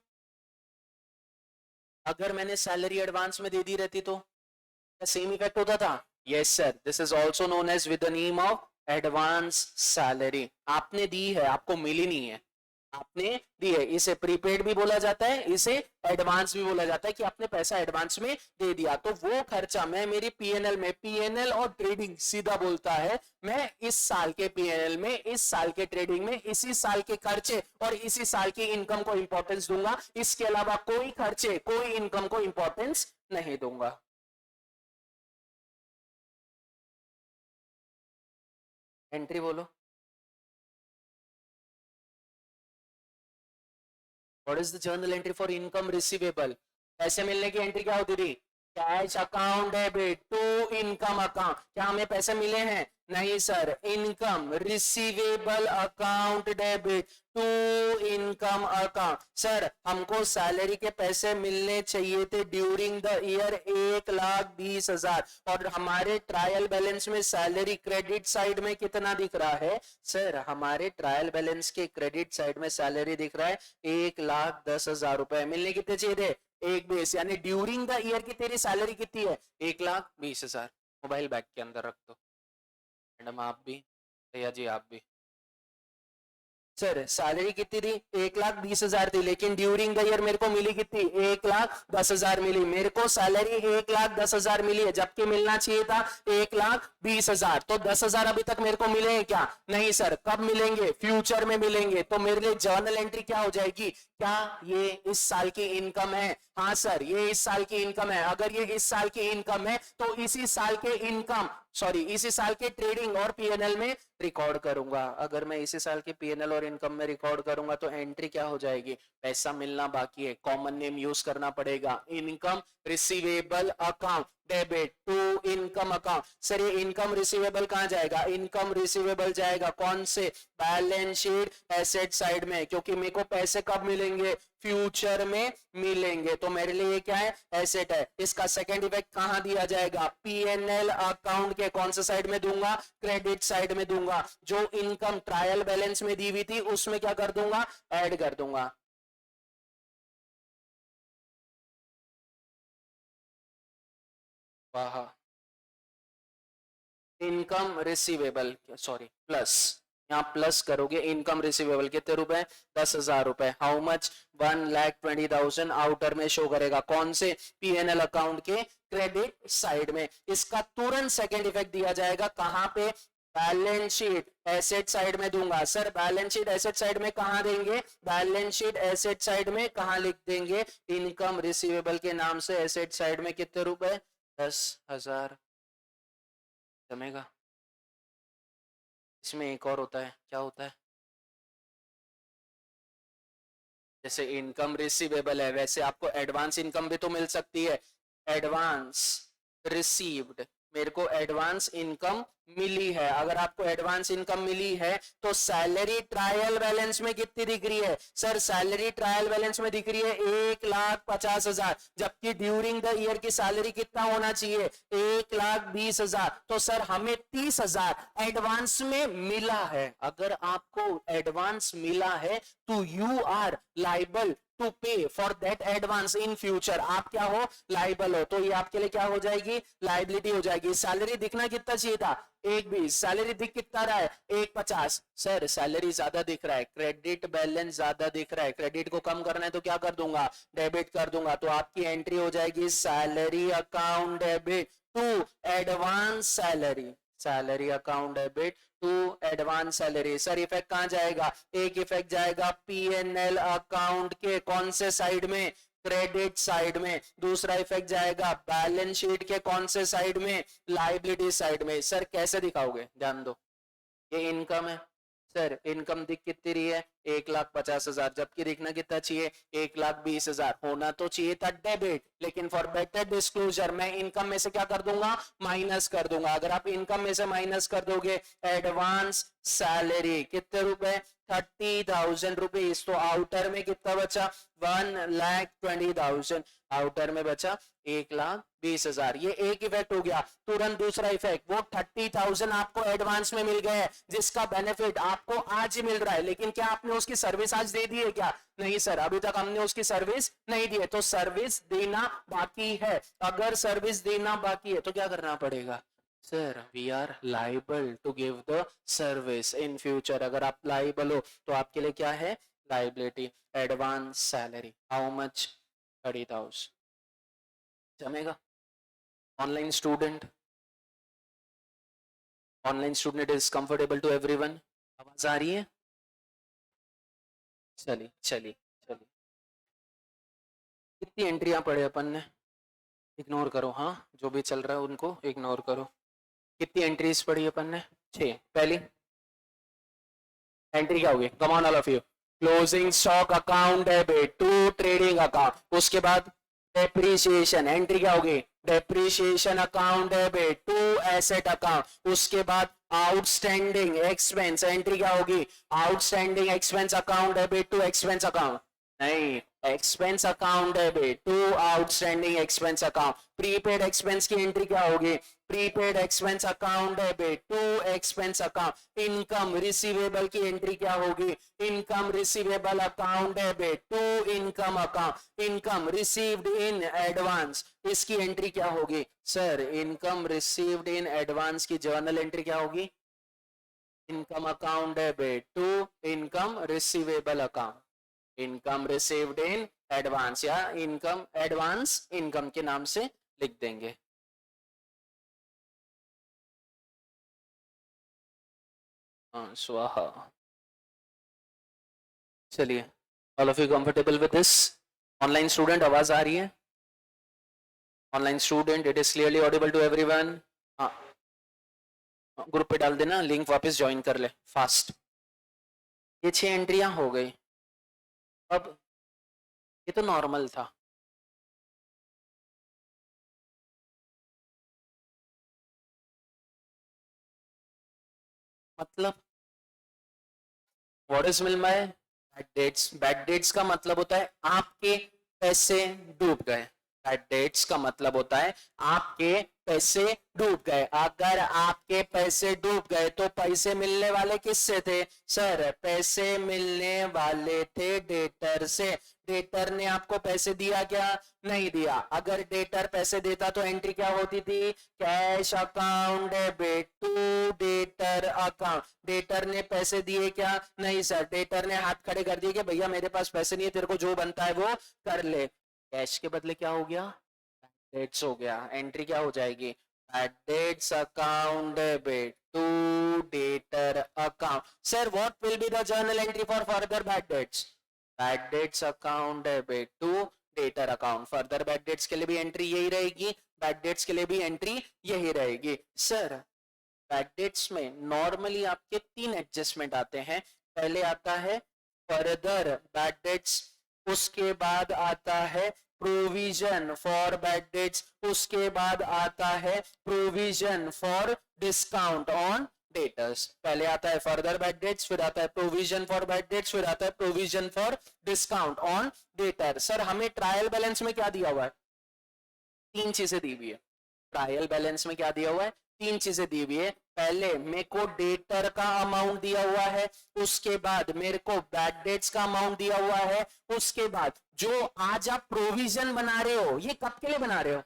अगर मैंने सैलरी एडवांस में दे दी रहती तो क्या सेम इफेक्ट होता था, yes sir, this is also known as with the name of advance salary. आपने दी है, आपको मिली नहीं है, आपने दी है। इसे प्रीपेड भी बोला जाता है, इसे एडवांस भी बोला जाता है कि आपने पैसा एडवांस में दे दिया। तो वो खर्चा मैं मेरी पीएनएल में, पीएनएल और ट्रेडिंग सीधा बोलता है, मैं इस साल के पीएनएल में, इस साल के ट्रेडिंग में, इसी साल के खर्चे और इसी साल की इनकम को इंपॉर्टेंस दूंगा। इसके अलावा कोई खर्चे, कोई इनकम को इंपॉर्टेंस नहीं दूंगा। एंट्री बोलो, what is the journal entry for income receivable, पैसे मिलने की एंट्री क्या होती थी, cash account debit to income account. क्या हमें पैसे मिले हैं, नहीं sir, income receivable account debit to income account. Sir हमको सैलरी के पैसे मिलने चाहिए थे ड्यूरिंग द ईयर 1,20,000 और हमारे ट्रायल बैलेंस में सैलरी क्रेडिट साइड में कितना दिख रहा है, सर हमारे ट्रायल बैलेंस के क्रेडिट साइड में सैलरी दिख रहा है 1,10,000 रुपए। मिलने कितने चाहिए थे, 1,20,000, यानी ड्यूरिंग द ईयर की तेरी सैलरी कितनी है, 1,20,000। मोबाइल बैग के अंदर रख दो, मैडम आप भी, भैया जी आप भी। सर सैलरी कितनी थी? 1,20,000 थी, लेकिन ड्यूरिंग द ईयर मेरे को मिली कितनी? 1,10,000 मिली। मेरे को सैलरी 1,10,000 मिली है, जबकि मिलना चाहिए था 1,20,000। तो 10,000 अभी तक मेरे को मिले हैं क्या? नहीं सर। कब मिलेंगे? फ्यूचर में मिलेंगे। तो मेरे लिए जर्नल एंट्री क्या हो जाएगी? क्या ये इस साल की इनकम है? हाँ सर, ये इस साल की इनकम है। अगर ये इस साल की इनकम है तो इसी साल के इनकम इसी साल के ट्रेडिंग और पीएनएल में रिकॉर्ड करूंगा। अगर मैं इसी साल के पीएनएल और इनकम में रिकॉर्ड करूंगा तो एंट्री क्या हो जाएगी? पैसा मिलना बाकी है, कॉमन नेम यूज करना पड़ेगा। Income receivable account debit to income account. Sir ये इनकम रिसीवेबल कहां जाएगा? इनकम रिसीवेबल जाएगा कौन से? बैलेंस शीट एसेट साइड में, क्योंकि मेरे को पैसे कब मिलेंगे? फ्यूचर में मिलेंगे। तो मेरे लिए ये क्या है? एसेट है। इसका सेकंड इफेक्ट कहां दिया जाएगा? पीएनएल अकाउंट के कौन से साइड में दूंगा? क्रेडिट साइड में दूंगा। जो इनकम ट्रायल बैलेंस में दी हुई थी उसमें क्या कर दूंगा? ऐड कर दूंगा। वाह, इनकम रिसीवेबल प्लस, यहाँ प्लस करोगे। इनकम रिसीवेबल कितने रुपए? 10,000 रुपए। How much? 1,20,000 आउटर में शो करेगा कौन से? पीएनएल अकाउंट के क्रेडिट साइड में। इसका तुरंत सेकंड इफेक्ट दिया जाएगा कहां पे? बैलेंस शीट एसेट साइड में दूंगा। Sir balance sheet asset side में कहां देंगे? बैलेंस शीट एसेट साइड में कहां लिख देंगे? इनकम रिसीवेबल के नाम से एसेट साइड में कितने रुपए? 10,000। जमेगा? इसमें एक और होता है, क्या होता है? जैसे इनकम रिसीवेबल है वैसे आपको एडवांस इनकम भी तो मिल सकती है। एडवांस रिसीव्ड, मेरे को एडवांस इनकम मिली है। अगर आपको एडवांस इनकम मिली है तो सैलरी ट्रायल बैलेंस में कितनी दिख रही है? सर सैलरी ट्रायल बैलेंस में दिख रही है 1,50,000, जबकि ड्यूरिंग द ईयर की सैलरी कितना होना चाहिए? 1,20,000। तो सर हमें 30,000 एडवांस में मिला है। अगर आपको एडवांस मिला है तो यू आर लाइबल टू पे for that advance in future. आप क्या हो? लाइबल हो। तो ये आपके लिए क्या हो जाएगी? लाइबिलिटी हो जाएगी। सैलरी दिखना कितना चाहिए था? 1,20। सैलरी दिख कितना रहा है? 1,50। सर सैलरी ज्यादा दिख रहा है, क्रेडिट बैलेंस ज्यादा दिख रहा है। क्रेडिट को कम करना है तो क्या कर दूंगा? डेबिट कर दूंगा। तो आपकी एंट्री हो जाएगी salary account debit to advance salary. Salary account debit to advance salary. Sir effect कहां जाएगा? एक इफेक्ट जाएगा पीएनएल अकाउंट के कौन से साइड में? क्रेडिट साइड में। दूसरा इफेक्ट जाएगा बैलेंस शीट के कौन से साइड में? लाइबिलिटी साइड में। सर कैसे दिखाओगे? ध्यान दो, ये इनकम है। सर इनकम दिख कितनी रही है? 1,50,000, जबकि दिखना कितना चाहिए? 1,20,000। होना तो चाहिए था डेबिट, लेकिन फॉर बेटर डिस्क्लोजर मैं इनकम में से क्या कर दूंगा? माइनस कर दूंगा। अगर आप इनकम में से माइनस कर दोगे एडवांस सैलरी कितने रुपए? 30,000 रुपीज। तो आउटर में कितना बचा? 1,20,000। आउटर में बचा 1,20,000। ये एक इफेक्ट हो गया। तुरंत दूसरा इफेक्ट, वो 30,000 आपको एडवांस में मिल गए, जिसका बेनिफिट आपको आज ही मिल रहा है। लेकिन क्या आपने उसकी सर्विस आज दे दी है क्या? नहीं सर, अभी तक हमने उसकी सर्विस नहीं दी है। तो सर्विस देना बाकी है। अगर सर्विस देना बाकी है तो क्या करना पड़ेगा? Sir we are liable to give the service in future. अगर आप लाइबल हो तो आपके लिए क्या है? Liability. Advance salary how much? 30,000। जमेगा? Online student, online student is comfortable to everyone? आवाज आ रही है? चलिए चलिए चलिए। कितनी एंट्रियां पढ़े अपन ने? इग्नोर करो, हाँ जो भी चल रहा है उनको इग्नोर करो। कितनी एंट्रीज पढ़ी अपन ने? 6। पहली एंट्री क्या होगी? Come on all of you. Closing stock account debit to trading account. उसके बाद डेप्रीशिएशन, एंट्री क्या होगी? Depreciation account debit to asset account. उसके बाद आउटस्टैंडिंग एक्सपेंस, एंट्री क्या होगी? Outstanding expense account debit to expense account. नहीं, expense account debit to outstanding expense account. Prepaid expense की एंट्री क्या होगी? Prepaid expense account debit to expense account. Income receivable की entry क्या होगी? Income receivable account debit to income account. Income received in advance, इसकी entry क्या होगी? Sir income received in advance की जर्नल एंट्री क्या होगी? Income account debit to income receivable account, income received in advance या income advance income के नाम से लिख देंगे। स्वाहा। चलिए, all of you comfortable with this? Online student आवाज आ रही है? Online student, it is clearly audible to everyone? हाँ, ग्रुप पे डाल देना, लिंक वापस ज्वाइन कर ले फास्ट। ये 6 एंट्रियां हो गई। अब ये तो नॉर्मल था, मतलब what is mill my bad debts? Bad dates का मतलब होता है आपके पैसे डूब गए। बैड डेट्स का मतलब होता है आपके पैसे डूब गए। अगर आपके पैसे डूब गए तो पैसे मिलने वाले किससे थे? सर, पैसे मिलने वाले थे डेटर से। डेटर ने आपको पैसे दिया क्या? नहीं दिया। अगर डेटर पैसे देता तो एंट्री क्या होती थी? Cash account debit to debtor account. Debtor ने पैसे दिए क्या? नहीं सर, डेटर ने हाथ खड़े कर दिए कि भैया मेरे पास पैसे नहीं है, तेरे को जो बनता है वो कर ले। कैश के बदले क्या हो गया? डेट्स हो गया। एंट्री क्या हो जाएगी? Bad debts account debit to debtor account. Sir, what will be the journal entry for further bad debts? Bad debts account debit to debtor account. Further bad debts के लिए भी एंट्री यही रहेगी, बैड डेट्स के लिए भी entry यही रहेगी। सर, बैड डेट्स में नॉर्मली आपके 3 एडजस्टमेंट आते हैं। पहले आता है फर्दर बैड डेट्स, उसके बाद आता है प्रोविजन फॉर बैड डेट्स, उसके बाद आता है provision for discount on debtors. पहले आता है फर्दर बैड डेट्स, फिर आता है प्रोविजन फॉर बैड डेट्स, फिर आता है provision for discount on debtor. Sir, हमें ट्रायल बैलेंस में क्या दिया हुआ है? 3 चीजें दी हुई है। ट्रायल बैलेंस में क्या दिया हुआ है? 3 चीजें दी हुई है। पहले मेरे को डेटर का अमाउंट दिया हुआ है, उसके बाद मेरे को बैड डेट्स का अमाउंट दिया हुआ है, उसके बाद जो आज आप प्रोविजन बना रहे हो, ये कब के लिए बना रहे हो?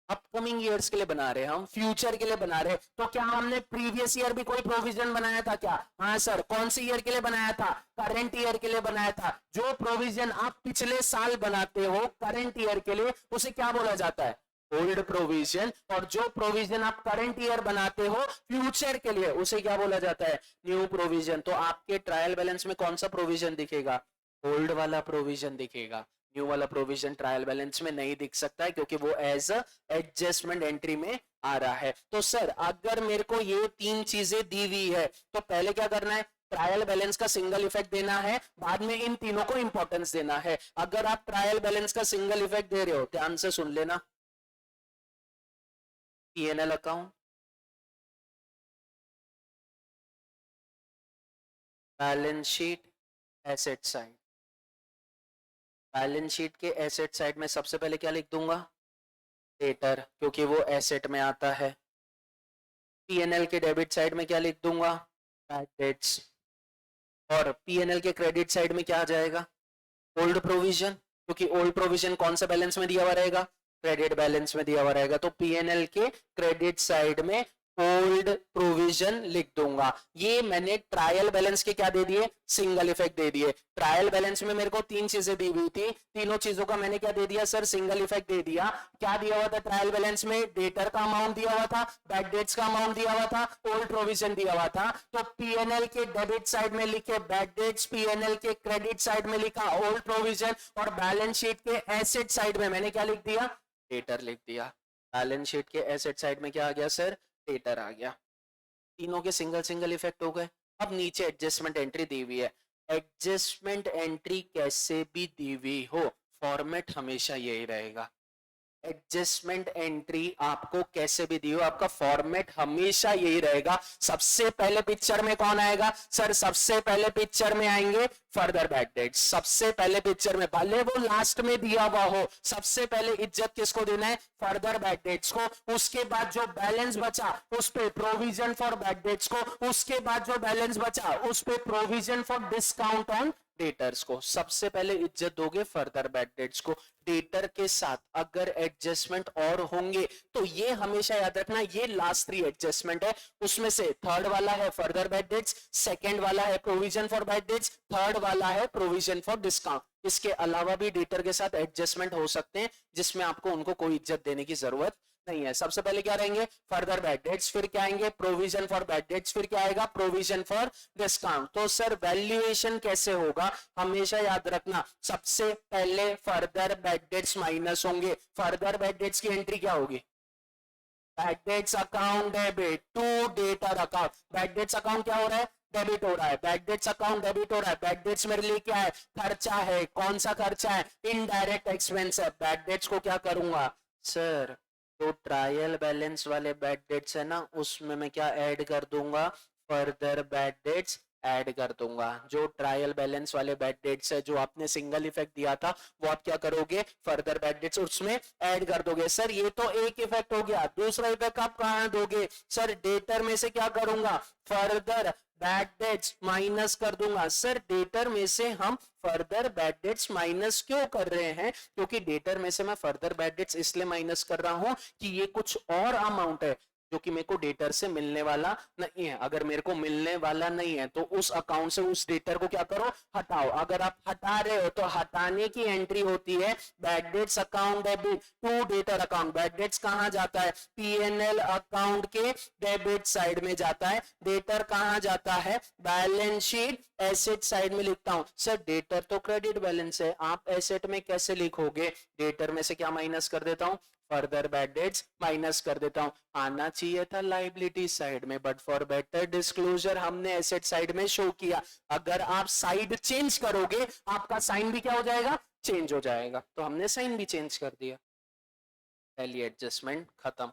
अपकमिंग ईयर्स के लिए बना रहे हैं, हम फ्यूचर के लिए बना रहे हैं। तो क्या हमने प्रीवियस ईयर भी कोई प्रोविजन बनाया था क्या? हाँ सर। कौन सी ईयर के लिए बनाया था? करंट ईयर के लिए बनाया था। जो प्रोविजन आप पिछले साल बनाते हो करंट ईयर के लिए, उसे क्या बोला जाता है? Old provision. और जो प्रोविजन आप करंट ईयर बनाते हो फ्यूचर के लिए, उसे क्या बोला जाता है? New provision. तो आपके ट्रायल बैलेंस में कौन सा प्रोविजन दिखेगा? ओल्ड वाला प्रोविजन दिखेगा। न्यू वाला प्रोविजन ट्रायल बैलेंस में नहीं दिख सकता है, क्योंकि वो एज अ एडजस्टमेंट एंट्री में आ रहा है। तो सर, अगर मेरे को ये 3 चीजें दी हुई है, तो पहले क्या करना है? ट्रायल बैलेंस का सिंगल इफेक्ट देना है, बाद में इन तीनों को इंपॉर्टेंस देना है। अगर आप ट्रायल बैलेंस का सिंगल इफेक्ट दे रहे हो, ध्यान से सुन लेना। P&L account, balance sheet, asset side. Balance sheet के एसेट साइड में सबसे पहले क्या लिख दूंगा? डेटर, क्योंकि वो एसेट में आता है। P&L के डेबिट साइड में क्या लिख दूंगा? Bad debts. और P&L के क्रेडिट साइड में क्या आ जाएगा? ओल्ड प्रोविजन, क्योंकि ओल्ड प्रोविजन कौन सा बैलेंस में दिया हुआ रहेगा? क्रेडिट बैलेंस में दिया हुआ रहेगा। तो P&L के क्रेडिट साइड में ओल्ड प्रोविजन लिख दूंगा। ये मैंने ट्रायल बैलेंस के क्या दे दिए? सिंगल इफेक्ट दे दिए। ट्रायल बैलेंस में मेरे को 3 चीजें दी हुई थी, तीनों चीजों का मैंने क्या दे दिया सर? सिंगल इफेक्ट दे दिया। क्या दिया हुआ था ट्रायल बैलेंस में? डेटर का अमाउंट दिया हुआ था, बैड डेट्स का अमाउंट दिया हुआ था, ओल्ड प्रोविजन दिया हुआ था। तो P&L के डेबिट साइड में लिखे बैड डेट्स, P&L के क्रेडिट साइड में लिखा ओल्ड प्रोविजन, और बैलेंस शीट के एसेट साइड में मैंने क्या लिख दिया? डेटर लिख दिया। बैलेंस शीट के एसेट साइड में क्या आ गया सर? डेटर आ गया। तीनों के सिंगल सिंगल इफेक्ट हो गए। अब नीचे एडजस्टमेंट एंट्री दी हुई है। एडजस्टमेंट एंट्री कैसे भी दी हुई हो, फॉर्मेट हमेशा यही रहेगा। एडजस्टमेंट एंट्री आपको कैसे भी दी हो, आपका फॉर्मेट हमेशा यही रहेगा। सबसे पहले पिक्चर में कौन आएगा? सर, सबसे पहले पिक्चर में आएंगे फर्दर बैड डेट्स। सबसे पहले पिक्चर में, भले वो लास्ट में दिया हुआ हो, सबसे पहले इज्जत किसको देना है? फर्दर बैड डेट्स को। उसके बाद जो बैलेंस बचा उस पे प्रोविजन फॉर बैड डेट्स को। उसके बाद जो बैलेंस बचा उस पे provision for discount on debtors को, सबसे पहले इज्जत दोगे फर्दर बैड डेट्स को। डेटर के साथ अगर एडजस्टमेंट और होंगे तो ये हमेशा याद रखना, ये लास्ट 3 एडजस्टमेंट है, उसमें से थर्ड वाला है फर्दर बैड डेट्स, सेकंड वाला है provision for bad debts, third वाला है प्रोविजन फॉर डिस्काउंट। इसके अलावा भी डेटर के साथ एडजस्टमेंट हो सकते हैं जिसमें आपको उनको कोई इज्जत देने की जरूरत नहीं है। सबसे पहले क्या रहेंगे फर्दर बैड डेट्स, फिर क्या आएंगे प्रोविजन फॉर बैड डेट्स, फिर क्या आएगा प्रोविजन फॉर डिस्काउंट। तो सर वैल्यूएशन कैसे होगा, हमेशा याद रखना सबसे पहले फर्दर बैड डेट्स माइनस होंगे। फर्दर बैड डेट्स की एंट्री क्या होगी, bad debts account debit to debtor account. Bad debts account क्या हो रहा है, डेबिट हो रहा है, बैड डेट्स अकाउंट डेबिट हो रहा है। बैड डेट्स मेरे लिए क्या है, खर्चा है। कौन सा खर्चा है, इनडायरेक्ट एक्सपेंस है। बैड डेट्स को क्या करूंगा सर, तो ट्रायल बैलेंस वाले बैड डेट्स है ना, उसमें मैं क्या ऐड कर दूंगा, फर्दर बैड डेट्स ऐड कर दूंगा। जो ट्रायल बैलेंस वाले बैड डेट्स है, जो आपने सिंगल इफेक्ट दिया था, वो आप क्या करोगे फर्दर बैड डेट्स उसमें ऐड कर दोगे। सर ये तो एक इफेक्ट हो गया, दूसरा इफेक्ट आप कहां दोगे, सर डेटर में से क्या करूंगा, फर्दर बैड डेट्स माइनस कर दूंगा। सर डेटर में से हम फर्दर बैड डेट्स माइनस क्यों कर रहे हैं, क्योंकि डेटर में से मैं फर्दर बैड डेट्स इसलिए माइनस कर रहा हूं कि ये कुछ और अमाउंट है जो कि मेरे को डेटर से मिलने वाला नहीं है। अगर मेरे को मिलने वाला नहीं है तो उस अकाउंट से उस डेटर को क्या करो, हटाओ। अगर आप हटा रहे हो तो हटाने की एंट्री होती है bad debts account debit to debtor account. Bad debts कहां जाता है, पीएनएल अकाउंट के डेबिट साइड में जाता है। डेटर कहां जाता है, बैलेंस शीट एसेट साइड में लिखता हूं। सर डेटर तो क्रेडिट बैलेंस है, आप एसेट में कैसे लिखोगे, डेटर में से क्या माइनस कर देता हूं, फर्दर बैड डेट्स माइनस कर देता हूं। आना चाहिए था लाइबिलिटी साइड में, बट फॉर बेटर डिस्क्लोजर हमने एसेट साइड में शो किया। अगर आप साइड चेंज करोगे आपका साइन भी क्या हो जाएगा, चेंज हो जाएगा, तो हमने साइन भी चेंज कर दिया। पहली एडजस्टमेंट खत्म।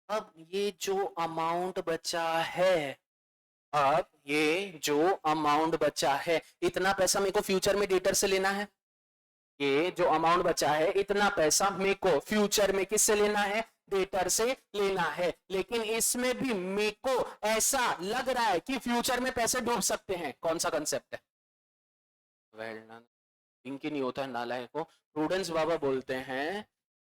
अब ये जो अमाउंट बचा है, अब ये जो अमाउंट बचा है, इतना पैसा मेरे को फ्यूचर में डेटर से लेना है। ये जो अमाउंट बचा है, इतना पैसा मेरे को फ्यूचर में किससे लेना है, डेटर से लेना है। लेकिन इसमें भी मेरे को ऐसा लग रहा है कि फ्यूचर में पैसे डूब सकते हैं। कौन सा कंसेप्ट है, वेल डन। इनकी नहीं होता है नालायक को। प्रूडेंस बाबा बोलते हैं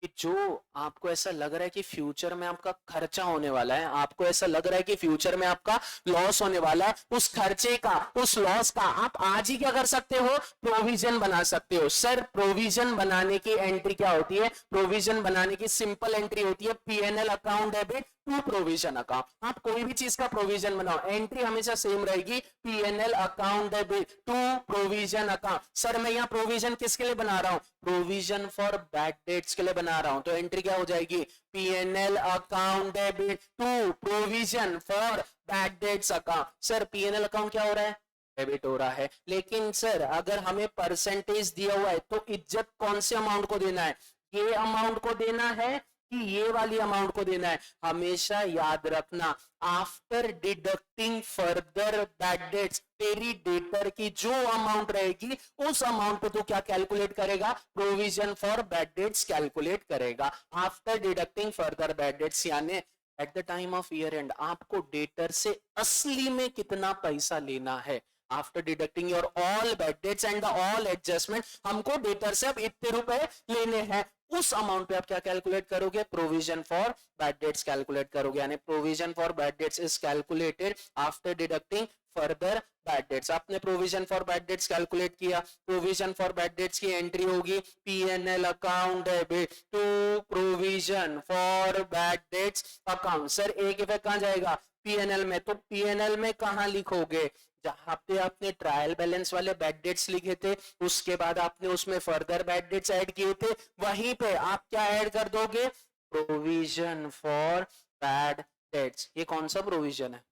कि जो आपको ऐसा लग रहा है कि फ्यूचर में आपका खर्चा होने वाला है, आपको ऐसा लग रहा है कि फ्यूचर में आपका लॉस होने वाला है, उस खर्चे का, उस लॉस का आप आज ही क्या कर सकते हो, प्रोविजन बना सकते हो। सर प्रोविजन बनाने की एंट्री क्या होती है, प्रोविजन बनाने की सिंपल एंट्री होती है PNL account debit to provision account. आप कोई भी चीज का प्रोविजन बनाओ, एंट्री हमेशा सेम रहेगी, PNL account debit to provision account. Sir मैं यहाँ प्रोविजन किसके लिए बना रहा हूँ, प्रोविजन फॉर बैड डेट्स के लिए बना रहा हूं, तो एंट्री क्या हो जाएगी, PNL account debit to provision for bad debts account. Sir PNL account क्या हो रहा है, डेबिट हो रहा है। लेकिन सर अगर हमें परसेंटेज दिया हुआ है तो इज्जत कौन से अमाउंट को देना है, ये अमाउंट को देना है कि ये वाली अमाउंट को देना है। हमेशा याद रखना after deducting further bad dates, तेरी डेटर की जो अमाउंट रहेगी उस अमाउंट पे तू क्या कैलकुलेट करेगा, provision for bad debts calculate करेगा after deducting further bad debts. यानी at the time of year end आपको डेटर से असली में कितना पैसा लेना है, after deducting your all bad debts and the all adjustment, हमको डेटर से अब इतने रुपए लेने हैं, उस अमाउंट पे आप क्या कैलकुलेट करोगे, provision for bad debts calculate करोगे। यानी provision for bad debts is calculated after deducting further bad debts. आपने provision for bad debts calculate किया, प्रोविजन फॉर बैड डेट्स की एंट्री होगी PNL account debit to provision for bad debts account. Sir एक effect कहां जाएगा, PNL में, तो PNL में कहां लिखोगे, जहां पे आपने ट्रायल बैलेंस वाले बैड डेट्स लिखे थे, उसके बाद आपने उसमें फर्दर बैड डेट्स ऐड किए थे, वहीं पे आप क्या ऐड कर दोगे, प्रोविजन फॉर बैड डेट्स। ये कौन सा प्रोविजन है,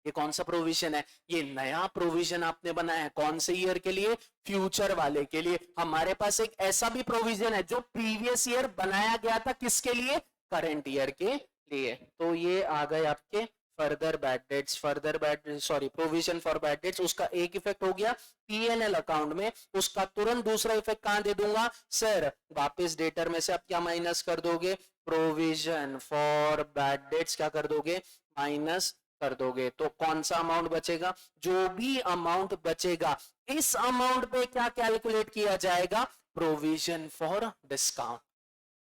ये कौन सा प्रोविजन है, ये नया प्रोविजन आपने बनाया है, कौन से ईयर के लिए, फ्यूचर वाले के लिए। हमारे पास एक ऐसा भी प्रोविजन है जो प्रीवियस ईयर बनाया गया था, किसके लिए, करंट ईयर के लिए। तो ये आ गए आपके further bad dates, further bad sorry provision for bad dates. उसका एक इफेक्ट हो गया पीएनएल अकाउंट में, उसका तुरंत दूसरा इफेक्ट कहां दे दूंगा, सर वापस डेटर में से आप क्या माइनस कर दोगे, प्रोविजन फॉर बैड डेट्स क्या कर दोगे, माइनस कर दोगे तो कौन सा अमाउंट बचेगा? जो भी अमाउंट बचेगा इस अमाउंट पे क्या कैलकुलेट किया जाएगा? Provision for discount.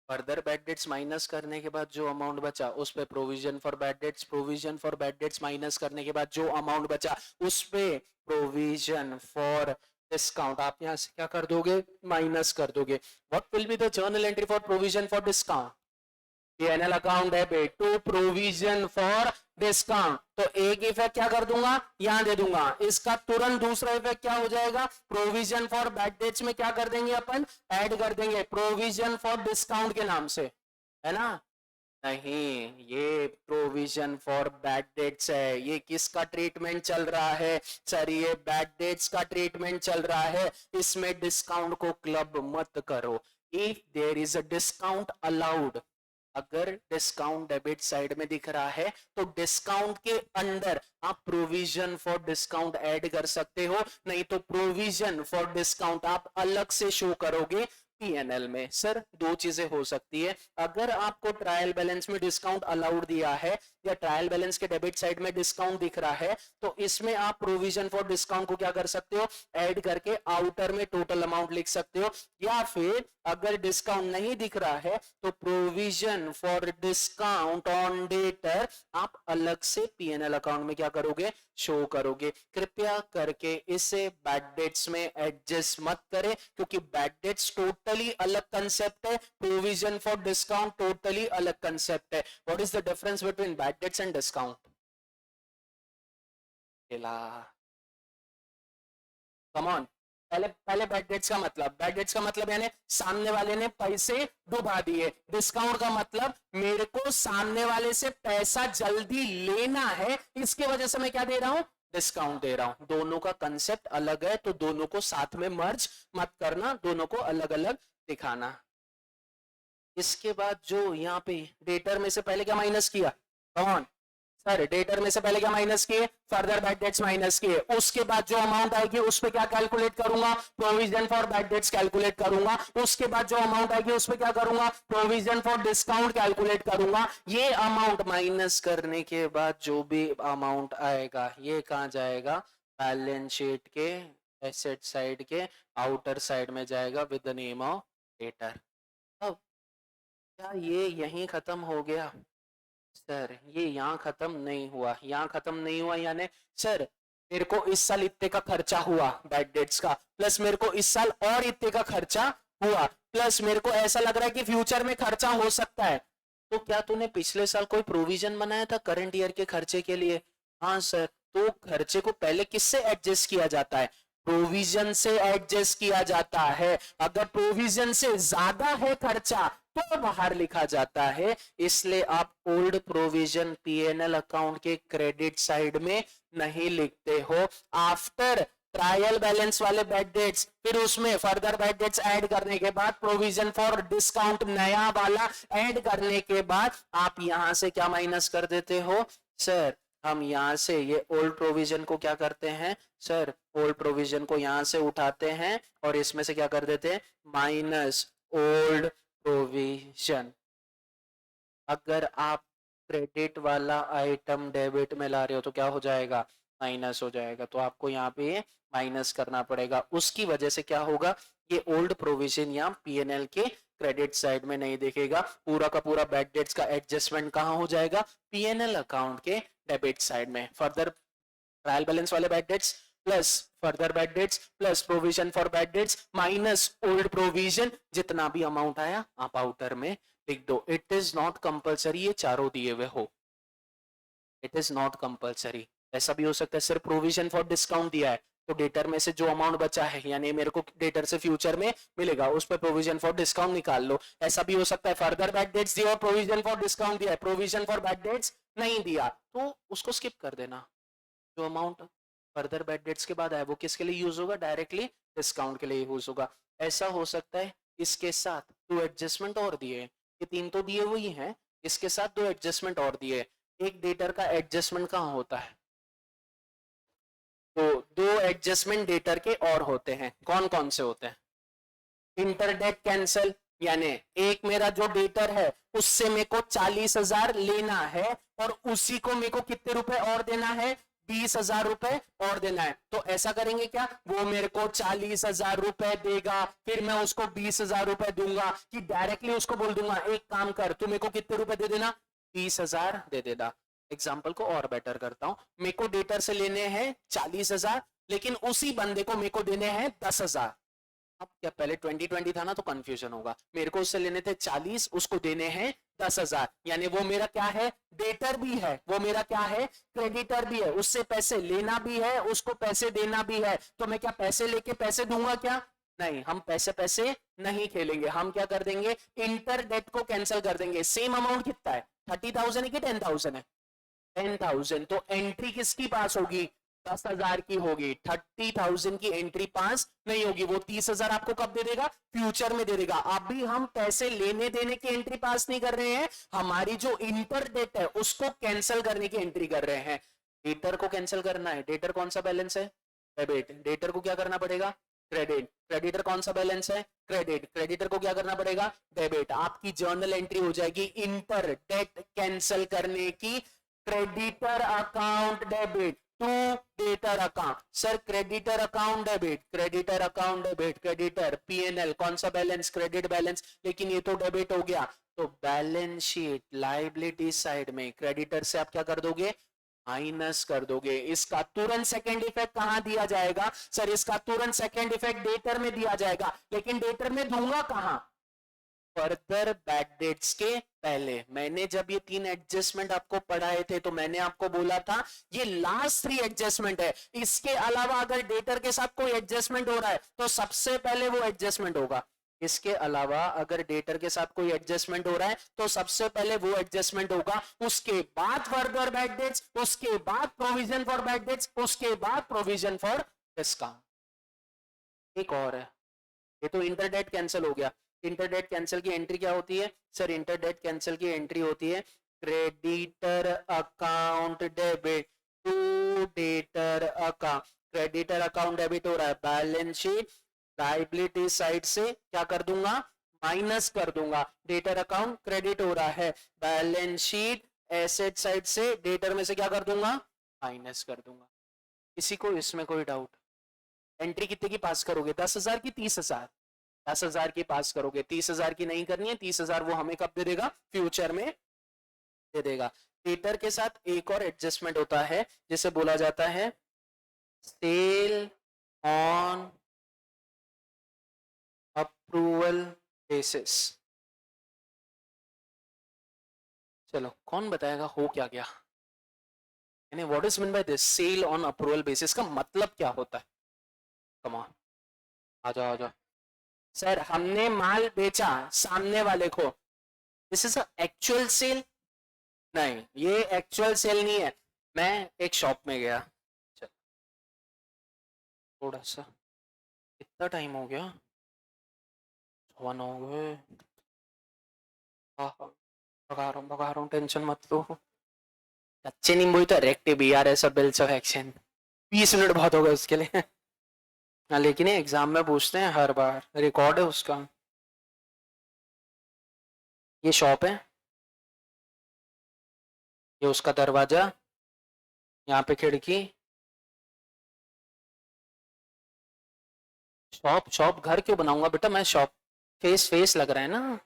Further bad debts minus करने के बाद जो अमाउंट बचा उस पे provision for bad dates, provision for bad debts minus करने के बाद जो अमाउंट बचा उस पे प्रोविजन फॉर डिस्काउंट। आप यहां से क्या कर दोगे? माइनस कर दोगे। What will be the journal entry for provision for discount? PNL account है टू प्रोविजन फॉर डिस्काउंट। तो एक इफेक्ट क्या कर दूंगा? यहां दे दूंगा। इसका तुरंत दूसरा इफेक्ट क्या हो जाएगा? प्रोविजन फॉर बैड डेट्स में क्या कर देंगे अपन? ऐड कर देंगे प्रोविजन फॉर डिस्काउंट के नाम से, है ना? नहीं, ये प्रोविजन फॉर बैड डेट्स है। ये किसका ट्रीटमेंट चल रहा है? सर ये बैड डेट्स का ट्रीटमेंट चल रहा है। इसमें डिस्काउंट को क्लब मत करो। If there is a discount allowed, अगर डिस्काउंट डेबिट साइड में दिख रहा है तो डिस्काउंट के अंदर आप प्रोविजन फॉर डिस्काउंट ऐड कर सकते हो, नहीं तो प्रोविजन फॉर डिस्काउंट आप अलग से शो करोगे पीएनएल में। सर दो चीजें हो सकती है, अगर आपको ट्रायल बैलेंस में डिस्काउंट अलाउड दिया है या ट्रायल बैलेंस के डेबिट साइड में डिस्काउंट दिख रहा है तो इसमें आप प्रोविजन फॉर डिस्काउंट को क्या कर सकते हो? ऐड करके आउटर में टोटल अमाउंट लिख सकते हो। या फिर अगर डिस्काउंट नहीं दिख रहा है तो provision for discount on debtor आप अलग से पीएनएल अकाउंट में क्या करोगे? शो करोगे। कृपया करके इसे बैड डेट्स में एडजस्ट मत करें, क्योंकि बैड डेट्स टोटली अलग कंसेप्ट है, प्रोविजन फॉर डिस्काउंट टोटली अलग कंसेप्ट है। What is the difference between bad debts and discount? Come on, पहले बैड डेट्स का मतलब, बैड डेट्स का मतलब यानी सामने वाले ने पैसे डुबा दिए। डिस्काउंट का मतलब मेरे को सामने वाले से पैसा जल्दी लेना है, इसकी वजह से मैं क्या दे रहा हूं? डिस्काउंट दे रहा हूं। दोनों का कंसेप्ट अलग है तो दोनों को साथ में मर्ज मत करना, दोनों को अलग अलग दिखाना। इसके बाद जो यहाँ पे डेटर में से पहले क्या माइनस किया? कौन? सर डेटर में से पहले क्या माइनस किए? फर्दर बैड डेट्स माइनस किए। उसके बाद जो अमाउंट आएगी उस पे क्या कैलकुलेट करूंगा? Provision for bad debts calculate करूंगा। उसके बाद जो अमाउंट आएगी उस पे क्या करूंगा? प्रोविजन फॉर डिस्काउंट कैलकुलेट करूंगा। ये अमाउंट माइनस करने के बाद जो भी अमाउंट आएगा ये कहां जाएगा? बैलेंस शीट के एसेट साइड के आउटर साइड में जाएगा with the name of debtor. अब क्या ये यहीं खत्म हो गया? सर ये यहाँ खत्म नहीं हुआ। यहाँ खत्म नहीं हुआ यानी सर मेरे को इस साल इतने का खर्चा हुआ बैड डेट्स का, प्लस मेरे को इस साल और इतने का खर्चा हुआ, प्लस मेरे को ऐसा लग रहा है कि फ्यूचर में खर्चा हो सकता है। तो क्या तूने पिछले साल कोई प्रोविजन बनाया था करंट ईयर के खर्चे के लिए? हाँ सर। तो खर्चे को पहले किससे एडजस्ट किया जाता है? प्रोविजन से एडजस्ट किया जाता है। अगर प्रोविजन से ज्यादा है खर्चा तो बाहर लिखा जाता है। इसलिए आप ओल्ड प्रोविजन पीएनएल अकाउंट के क्रेडिट साइड में नहीं लिखते हो। आफ्टर ट्रायल बैलेंस वाले बैड डेट्स, फिर उसमें फर्दर बैड डेट्स ऐड करने के बाद प्रोविजन फॉर डिस्काउंट नया वाला ऐड करने के बाद आप यहां से क्या माइनस कर देते हो? सर हम यहां से ये ओल्ड प्रोविजन को क्या करते हैं? सर ओल्ड प्रोविजन को यहां से उठाते हैं और इसमें से क्या कर देते हैं? Minus old provision. अगर आप क्रेडिट वाला आइटम डेबिट में ला रहे हो तो क्या हो जाएगा? माइनस हो जाएगा। तो आपको यहाँ पे माइनस करना पड़ेगा। उसकी वजह से क्या होगा? ये ओल्ड प्रोविजन यहाँ पीएनएल के क्रेडिट साइड में नहीं दिखेगा। पूरा का पूरा बैड डेट्स का एडजस्टमेंट कहाँ हो जाएगा? पीएनएल अकाउंट के डेबिट साइड में। फर्दर ट्रायल बैलेंस वाले bad debts plus further bad dates plus provision for bad debts minus old provision, जितना भी अमाउंट आया आप आउटर में लिख दो। इट इज नॉट कंपलसरी ये चारों दिए हुए हो, इट इज नॉट कंपलसरी। ऐसा भी हो सकता है सिर्फ प्रोविजन फॉर डिस्काउंट दिया है तो डेटर में से जो अमाउंट बचा है यानी मेरे को डेटर से फ्यूचर में मिलेगा उस पर प्रोविजन फॉर डिस्काउंट निकाल लो। ऐसा भी हो सकता है फर्दर बैड डेट्स दिया और प्रोविजन फॉर डिस्काउंट दिया है, प्रोविजन फॉर बैड डेट्स नहीं दिया तो उसको स्किप कर देना। जो अमाउंट फर्दर बैड डेट्स के बाद आए वो किसके लिए यूज होगा? डायरेक्टली डिस्काउंट के लिए यूज होगा। ऐसा हो सकता है इसके साथ दो एडजस्टमेंट और दिए, ये तीन तो दिए हुए ही हैं, इसके साथ दो एडजस्टमेंट और दिए। एक डेटर का एडजस्टमेंट कहाँ होता है? तो दो एडजस्टमेंट डेटर के और होते हैं। कौन कौन से होते हैं? इंटरडेट कैंसल यानी एक मेरा जो डेटर है उससे मेरे को 40,000 लेना है और उसी को मेरे को कितने रुपए और देना है, 20,000 रुपए और देना है। तो ऐसा करेंगे क्या, वो मेरे को 40,000 रुपए देगा, फिर मैं उसको 20,000 रुपए दूंगा, कि डायरेक्टली उसको बोल दूंगा एक काम कर तू मेरे को कितने रुपए दे देना, 20,000 दे देना। एग्जाम्पल को और बेटर करता हूं, मेरे को डेटर से लेने हैं 40,000, लेकिन उसी बंदे को मेरे को देने हैं 10,000। अब क्या पहले 2020 था ना तो कंफ्यूजन होगा, मेरे को उससे लेने थे 40, उसको देने हैं 10,000, यानी वो मेरा क्या है, डेटर भी है, वो मेरा क्या है, क्रेडिटर भी है, उससे पैसे लेना भी है, उसको पैसे देना भी है। तो मैं क्या पैसे लेके पैसे दूंगा क्या, नहीं, हम पैसे पैसे नहीं खेलेंगे, हम क्या कर देंगे, इंटर डेट को कैंसिल कर देंगे। सेम अमाउंट कितना है, 30,000 है कि 10,000 है, 10,000। तो एंट्री किसकी पास होगी, 10,000 की होगी, 30,000 की एंट्री पास नहीं होगी। वो 30,000 आपको कब दे देगा, फ्यूचर में दे देगा। अभी हम पैसे लेने देने की एंट्री पास नहीं कर रहे हैं, हमारी जो इंटर डेट है उसको कैंसिल करने की एंट्री कर रहे हैं। डेटर को कैंसिल करना है, डेटर कौन सा बैलेंस है, डेबिट, डेटर को क्या करना पड़ेगा, क्रेडिट, क्रेडिटर कौन सा बैलेंस है, क्रेडिट, क्रेडिटर को क्या करना पड़ेगा, डेबिट। आपकी जर्नल एंट्री हो जाएगी इंटर डेट कैंसिल करने की, creditor account debit to debtor account. Sir creditor account debit, creditor account debit, creditor PNL कौन सा बैलेंस, क्रेडिट बैलेंस, लेकिन ये तो डेबिट हो गया। तो बैलेंस शीट लायबिलिटी साइड में क्रेडिटर से आप क्या कर दोगे, माइनस कर दोगे। इसका तुरंत सेकंड इफेक्ट कहां दिया जाएगा, सर इसका तुरंत सेकंड इफेक्ट डेटर में दिया जाएगा, लेकिन डेटर में दूंगा कहां, फर्दर बैक डेट्स के पहले। मैंने जब ये 3 एडजस्टमेंट आपको पढ़ाए थे तो मैंने आपको बोला था ये लास्ट 3 एडजस्टमेंट है, इसके अलावा अगर डेटर के साथ कोई एडजस्टमेंट हो रहा है तो सबसे पहले वो एडजस्टमेंट होगा। इसके अलावा अगर डेटर के साथ कोई एडजस्टमेंट हो रहा है तो सबसे पहले वो एडजस्टमेंट होगा, उसके बाद फर्दर बैक डेट्स, उसके बाद प्रोविजन फॉर बैक डेट्स, उसके बाद प्रोविजन फॉर डिस्काउंट। एक और है, ये तो इंटरडेट कैंसिल हो गया। इंटरडेट कैंसिल की एंट्री क्या होती है, सर इंटरडेट कैंसिल की एंट्री होती है creditor account debit to debtor account. Creditor account debit हो रहा है, बैलेंस शीट लायबिलिटी साइड से क्या कर दूंगा, माइनस कर दूंगा। डेटर अकाउंट क्रेडिट हो रहा है, बैलेंस शीट एसेट साइड से डेटर में से क्या कर दूंगा, माइनस कर दूंगा। किसी को इसमें कोई डाउट, एंट्री कितने की पास करोगे, 10,000 की 30,000, 10,000 की पास करोगे, 30,000 की नहीं करनी है, 30,000 वो हमें कब दे देगा, फ्यूचर में दे देगा। डेटर के साथ एक और एडजस्टमेंट होता है जिसे बोला जाता है सेल ऑन अप्रूवल बेसिस। चलो कौन बताएगा हो क्या गया, यानी what is mean by this sale on approval basis का मतलब क्या होता है, कम ऑन आ जाओ आ जाओ। सर हमने माल बेचा सामने वाले को, दिस इज एक्चुअल सेल, नहीं ये एक्चुअल सेल नहीं है। मैं एक शॉप में गया, चल थोड़ा सा, कितना टाइम हो गया, 1 हो गए, भगा रहा हूँ टेंशन मत लो। अच्छे नींबू ही तो रेक्टे B R S bills of action, 20 minute बहुत हो गए उसके लिए। हाँ लेकिन एग्जाम में पूछते हैं हर बार, रिकॉर्ड है उसका। ये शॉप है, ये उसका दरवाजा, यहाँ पे खिड़की, शॉप शॉप घर क्यों बनाऊंगा बेटा मैं, शॉप फेस फेस लग रहा है ना,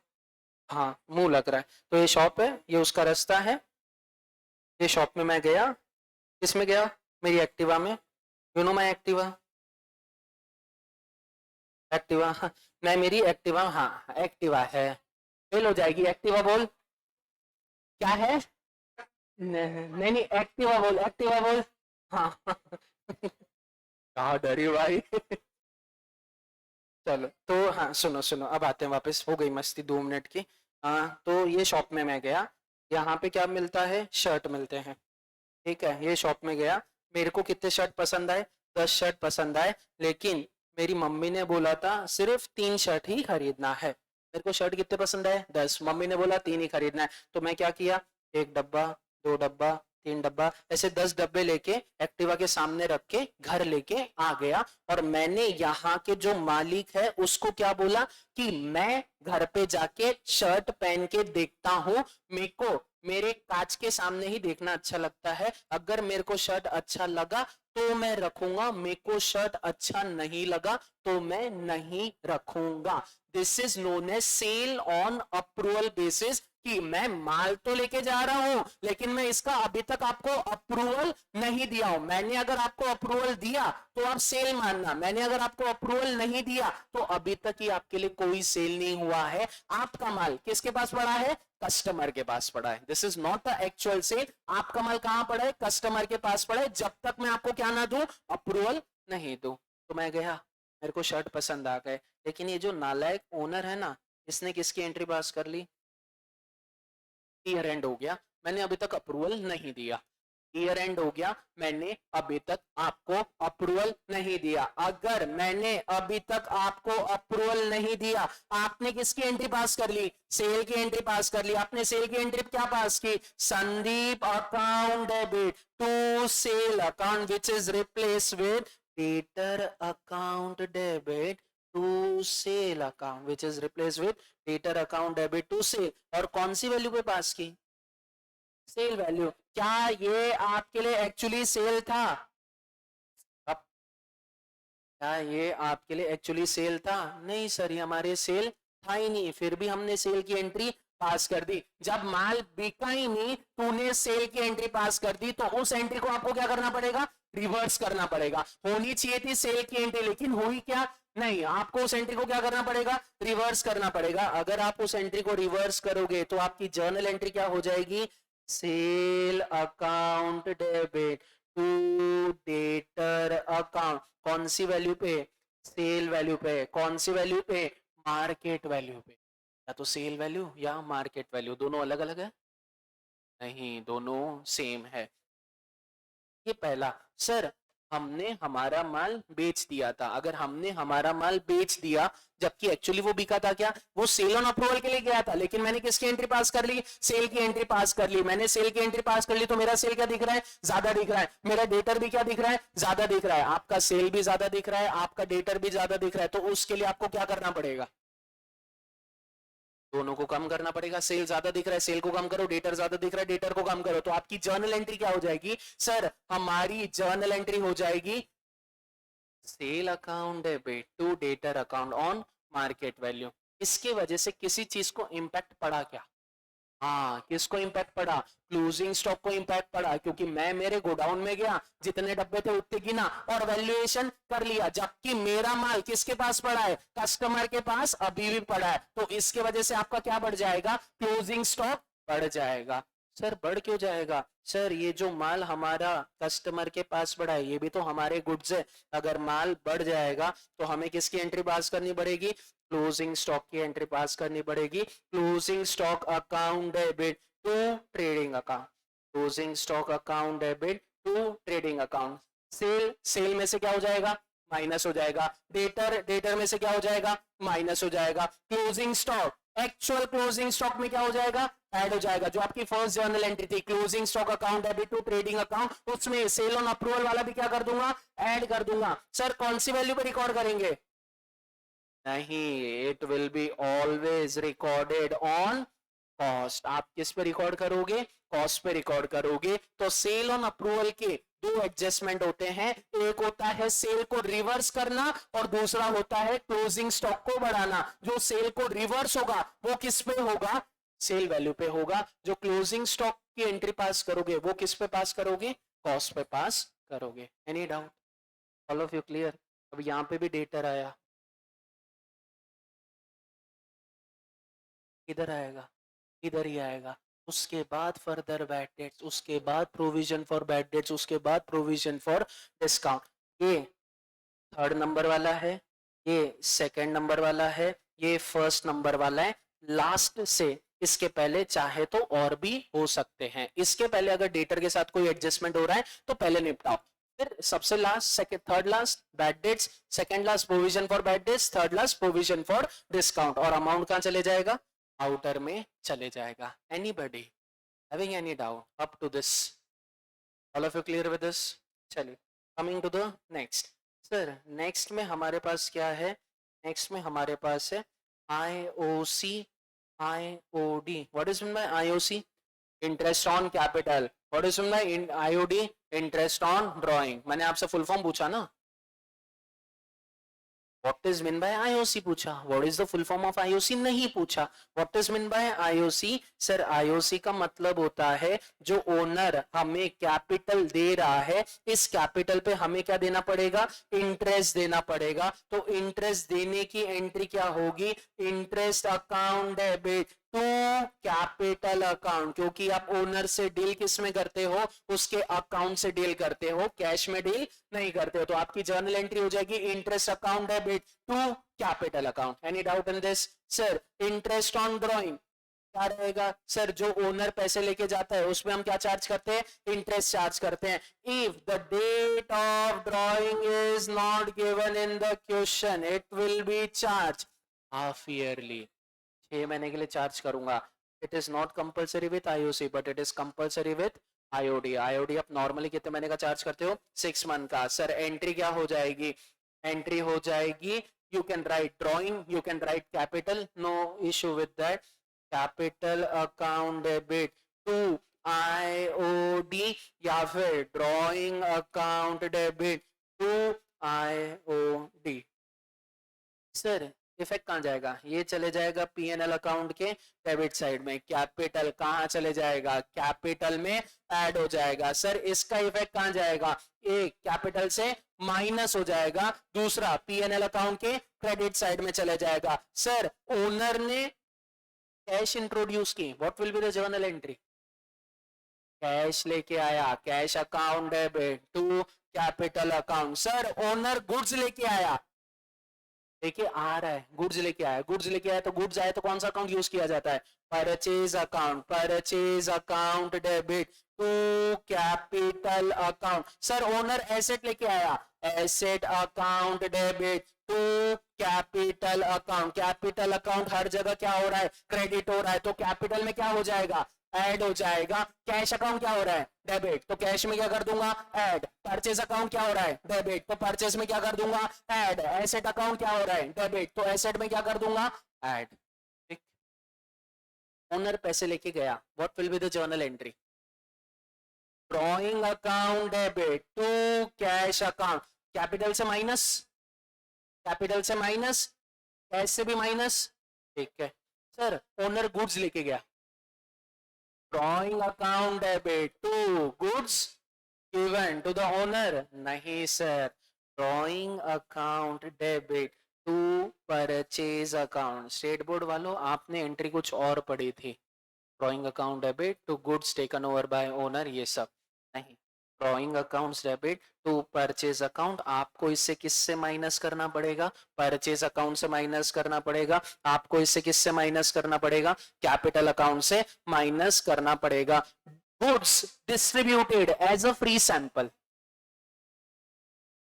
हाँ मुंह लग रहा है। तो ये शॉप है, ये उसका रास्ता है, ये शॉप में मैं गया, किसमें गया, मेरी एक्टिवा में, you know my Activa, Activa मैं मेरी एक्टिवा, हाँ एक्टिवा है, फेल हो जाएगी एक्टिवा बोल, क्या है, नहीं नहीं एक्टिवा बोल, एक्टिवा बोल, हाँ कहाँ डरी भाई चलो तो हाँ सुनो सुनो, अब आते हैं वापस, हो गई मस्ती 2 मिनट की। हाँ तो ये शॉप में मैं गया, यहाँ पे क्या मिलता है, शर्ट मिलते हैं, ठीक है। ये शॉप में गया, मेरे को कितने शर्ट पसंद आए, 10 शर्ट पसंद आए, लेकिन मेरी मम्मी ने बोला था सिर्फ 3 शर्ट ही खरीदना है। मेरे को शर्ट कितने पसंद आए, 10, मम्मी ने बोला 3 ही खरीदना है। तो मैं क्या किया, 1 डब्बा, 2 डब्बा, 3 डब्बा, ऐसे 10 डब्बे लेके एक्टिवा के सामने रख के घर लेके आ गया और मैंने यहाँ के जो मालिक है उसको क्या बोला कि मैं घर पे जाके शर्ट पहन के देखता हूं, मेरे को मेरे कांच के सामने ही देखना अच्छा लगता है, अगर मेरे को शर्ट अच्छा लगा तो मैं रखूंगा, मेरे को शर्ट अच्छा नहीं लगा तो मैं नहीं रखूंगा। This is known as sale on approval basis, कि मैं माल तो लेके जा रहा हूं लेकिन मैं इसका अभी तक आपको अप्रूवल नहीं दिया हूं। मैंने अगर आपको अप्रूवल दिया तो आप सेल मानना, मैंने अगर आपको अप्रूवल नहीं दिया तो अभी तक ही आपके लिए कोई सेल नहीं हुआ है। आपका माल किसके पास पड़ा है? कस्टमर के पास पड़ा है। This is not the actual sale. आपका माल कहां पड़ा है? कस्टमर के पास पड़ा है, जब तक मैं आपको क्या ना दूं, अप्रूवल नहीं दूं। तो मैं गया, मेरे को शर्ट पसंद आ गए, लेकिन ये जो नालायक ओनर है ना, इसने किसकी एंट्री पास कर ली? ईयर एंड हो गया, मैंने अभी तक अप्रूवल नहीं दिया। ईयर एंड हो गया, मैंने अभी तक आपको अप्रूवल नहीं दिया। अगर मैंने अभी तक आपको अप्रूवल नहीं दिया, आपने किसकी एंट्री पास कर ली? सेल की एंट्री पास कर ली। आपने सेल की एंट्री क्या पास की? Sandeep account debit to sale account which is replace with debtor account debit to sale account which is replace with debtor account debit to sale. और कौन सी वैल्यू पे पास की? Sale value. क्या ये आपके लिए एक्चुअली सेल था? अब क्या ये आपके लिए एक्चुअली सेल था? नहीं सर, ये हमारे सेल था ही नहीं, फिर भी हमने सेल की एंट्री पास कर दी। जब माल बिका ही नहीं, तूने सेल की एंट्री पास कर दी, तो उस एंट्री को आपको क्या करना पड़ेगा? रिवर्स करना पड़ेगा। होनी चाहिए थी सेल की एंट्री, लेकिन हुई क्या? नहीं। आपको उस एंट्री को क्या करना पड़ेगा? रिवर्स करना पड़ेगा। अगर आप उस एंट्री को रिवर्स करोगे तो आपकी जर्नल एंट्री क्या हो जाएगी? Sale account debit to debtor account. कौन सी वैल्यू पे? सेल वैल्यू पे। कौन सी वैल्यू पे? मार्केट वैल्यू पे। या तो सेल वैल्यू या मार्केट वैल्यू, दोनों अलग अलग है? नहीं, दोनों सेम है। ये पहला। सर हमने हमारा माल बेच दिया था, अगर हमने हमारा माल बेच दिया जबकि एक्चुअली वो बिका था, क्या वो सेल ऑन अप्रूवल के लिए गया था, लेकिन मैंने किसकी एंट्री पास कर ली? सेल की एंट्री पास कर ली। मैंने सेल की एंट्री पास कर ली तो मेरा सेल क्या दिख रहा है? ज्यादा दिख रहा है। मेरा डेटर भी क्या दिख रहा है? ज्यादा दिख रहा है। आपका सेल भी ज्यादा दिख रहा है, आपका डेटर भी ज्यादा दिख रहा है, तो उसके लिए आपको क्या करना पड़ेगा? दोनों को कम करना पड़ेगा। सेल ज्यादा दिख रहा है, सेल को कम करो, डेटर ज्यादा दिख रहा है, डेटर को कम करो, तो आपकी जर्नल एंट्री क्या हो जाएगी? सर हमारी जर्नल एंट्री हो जाएगी sale account debit to debtor account on market value. इसके वजह से किसी चीज को इंपैक्ट पड़ा क्या? हाँ, किसको इंपैक्ट पड़ा? क्लोजिंग स्टॉक को इंपैक्ट पड़ा, क्योंकि मैं मेरे गोडाउन में गया, जितने डब्बे थे उतने गिना और वैल्यूएशन कर लिया, जबकि मेरा माल किसके पास पड़ा है? कस्टमर के पास अभी भी पड़ा है। तो इसके वजह से आपका क्या बढ़ जाएगा? क्लोजिंग स्टॉक बढ़ जाएगा। सर बढ़ क्यों जाएगा? सर ये जो माल हमारा कस्टमर के पास पड़ा है, ये भी तो हमारे गुड्स है। अगर माल बढ़ जाएगा तो हमें किसकी एंट्री पास करनी पड़ेगी? क्लोजिंग स्टॉक की एंट्री पास करनी पड़ेगी। Closing stock account debit to trading account. Closing stock account debit to trading account. Sale, sale में से क्या हो जाएगा? माइनस हो जाएगा। डेटर, डेटर में से क्या हो जाएगा? माइनस हो जाएगा। Closing stock, actual closing stock में क्या हो जाएगा? ऐड हो जाएगा। जो आपकी फर्स्ट जर्नल एंट्री थी closing stock account debit to trading account, उसमें सेल ऑन अप्रूवल वाला भी क्या कर दूंगा? ऐड कर दूंगा। सर कौन सी वैल्यू पे रिकॉर्ड करेंगे? नहीं, it will be always recorded on cost. आप किस पे रिकॉर्ड करोगे? कॉस्ट पे रिकॉर्ड करोगे। तो सेल ऑन अप्रूवल के दो एडजस्टमेंट होते हैं, एक होता है सेल को रिवर्स करना और दूसरा होता है क्लोजिंग स्टॉक को बढ़ाना। जो सेल को रिवर्स होगा वो किस पे होगा? सेल वैल्यू पे होगा। जो क्लोजिंग स्टॉक की एंट्री पास करोगे वो किस पे पास करोगे? कॉस्ट पे पास करोगे। Any doubt? All of you clear? अब यहां पे भी डेटर आया, इधर आएगा, इधर ही आएगा। उसके बाद फर्दर बैड डेट्स, उसके बाद प्रोविजन फॉर बैड डेट्स, उसके बाद प्रोविजन फॉर डिस्काउंट। ये थर्ड नंबर वाला है, ये सेकंड नंबर वाला है, ये फर्स्ट नंबर वाला है। लास्ट से इसके पहले चाहे तो और भी हो सकते हैं। इसके पहले अगर डेटर के साथ कोई एडजस्टमेंट हो रहा है तो पहले निपटाओ। फिर सबसे last, second, third last bad debts, second last provision for bad debts, third last provision for discount. और अमाउंट कहां चले जाएगा? आउटर में चले जाएगा। Anybody having any doubt up to this? All of you clear with this? चलिए coming to the next. Sir next में हमारे पास क्या है? नेक्स्ट में हमारे पास है IOC, IOD। What is mean bye IOC? Interest on capital. What is mean bye IOD? Interest on drawing. मैंने आपसे फुल फॉर्म पूछा ना, what is mean bye IOC पूछा, what is the full form of IOC नहीं पूछा। What is mean bye IOC? Sir IOC का मतलब होता है जो ओनर हमें कैपिटल दे रहा है, इस कैपिटल पे हमें क्या देना पड़ेगा? इंटरेस्ट देना पड़ेगा। तो इंटरेस्ट देने की एंट्री क्या होगी? Interest account debit to capital account, क्योंकि आप ओनर से डील किस में करते हो? उसके अकाउंट से डील करते हो, कैश में डील नहीं करते हो। तो आपकी जर्नल एंट्री हो जाएगी interest account debit to capital account. Any doubt in this? Sir interest on drawing क्या रहेगा? सर जो ओनर पैसे लेके जाता है उसमें हम क्या चार्ज करते हैं? इंटरेस्ट चार्ज करते हैं। If the date of drawing is not given in the question, it will be charge half yearly, 6 महीने के लिए चार्ज करूंगा। It is not compulsory with IOC but it is compulsory with IOD। IOD आप normally कितने महीने का charge करते हो? 6 मंथ का। सर एंट्री क्या हो जाएगी? एंट्री हो जाएगी, you can write drawing, you can write capital, no issue with that. Capital account debit to IOD या फिर drawing account debit to IOD। Sir effect कहाँ जाएगा? ये चले जाएगा P&L अकाउंट के डेबिट साइड में। कैपिटल कहाँ चले जाएगा? कैपिटल में ऐड हो जाएगा। सर इसका इफेक्ट कहाँ जाएगा? एक कैपिटल से माइनस हो जाएगा, दूसरा P&L अकाउंट के क्रेडिट साइड में चले जाएगा। सर ओनर ने कैश इंट्रोड्यूस की, what will be the journal entry? Cash लेके आया, cash account debit to capital account. Sir owner goods लेके आया, देखिए आ रहा है गुड्स लेके आया, गुड्स लेके आया तो गुड्स आए तो कौन सा अकाउंट यूज किया जाता है? Purchase account. Purchase account debit to capital account. Sir owner asset लेके आया, asset account debit to capital account. Capital account हर जगह क्या हो रहा है? क्रेडिट हो रहा है, तो कैपिटल में क्या हो जाएगा? ऐड हो जाएगा। कैश अकाउंट क्या हो रहा है? डेबिट, तो कैश में क्या कर दूंगा? ऐड। परचेज अकाउंट क्या हो रहा है? डेबिट, तो परचेज में क्या कर दूंगा? ऐड। एसेट अकाउंट क्या हो रहा है? डेबिट, तो एसेट में क्या कर दूंगा? ऐड। ठीक। ओनर पैसे लेके गया, what will be the journal entry? Drawing account debit to cash account. Capital से माइनस, कैपिटल से माइनस, कैश से भी माइनस। ठीक है। सर ओनर गुड्स लेके गया, drawing account debit to goods given to the owner. नहीं sir, drawing account debit to purchase account. State board वालों आपने एंट्री कुछ और पढ़ी थी, drawing account debit to goods taken over by owner, ये सब नहीं। Drawing accounts debit to purchase account, आपको इससे किससे माइनस करना पड़ेगा? परचेज अकाउंट से माइनस करना पड़ेगा। आपको इससे किससे माइनस करना पड़ेगा? कैपिटल अकाउंट से माइनस करना पड़ेगा। Goods distributed as a free sample,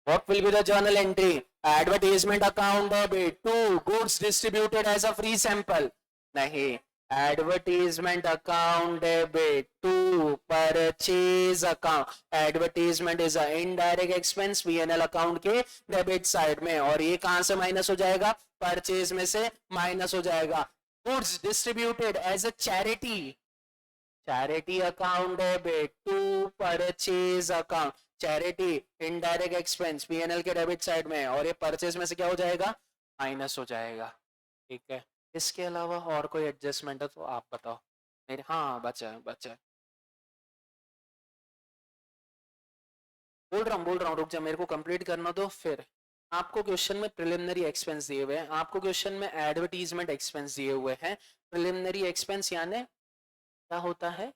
what will be the journal entry? Advertisement account debit to goods distributed as a free sample, नहीं। Advertisement account debit to purchase account. Advertisement is a indirect expense P&L account के debit side में, और ये कहां से minus हो जाएगा? Purchase में से माइनस हो जाएगा। Goods distributed as a charity, charity account debit to purchase account. Charity indirect expense P&L के डेबिट साइड में, और ये परचेज में से क्या हो जाएगा? माइनस हो जाएगा। ठीक है। इसके अलावा और कोई एडजस्टमेंट है तो आप बताओ मेरे। हाँ बचा है, बचा है। बोल रहा हूँ, रुक जा, मेरे को कंप्लीट करना दो। फिर आपको क्वेश्चन में प्रिलिमिनरी एक्सपेंस दिए हुए हैं, आपको क्वेश्चन में एडवर्टीजमेंट एक्सपेंस दिए हुए हैं। प्रिलिमिनरी एक्सपेंस यानी क्या होता है?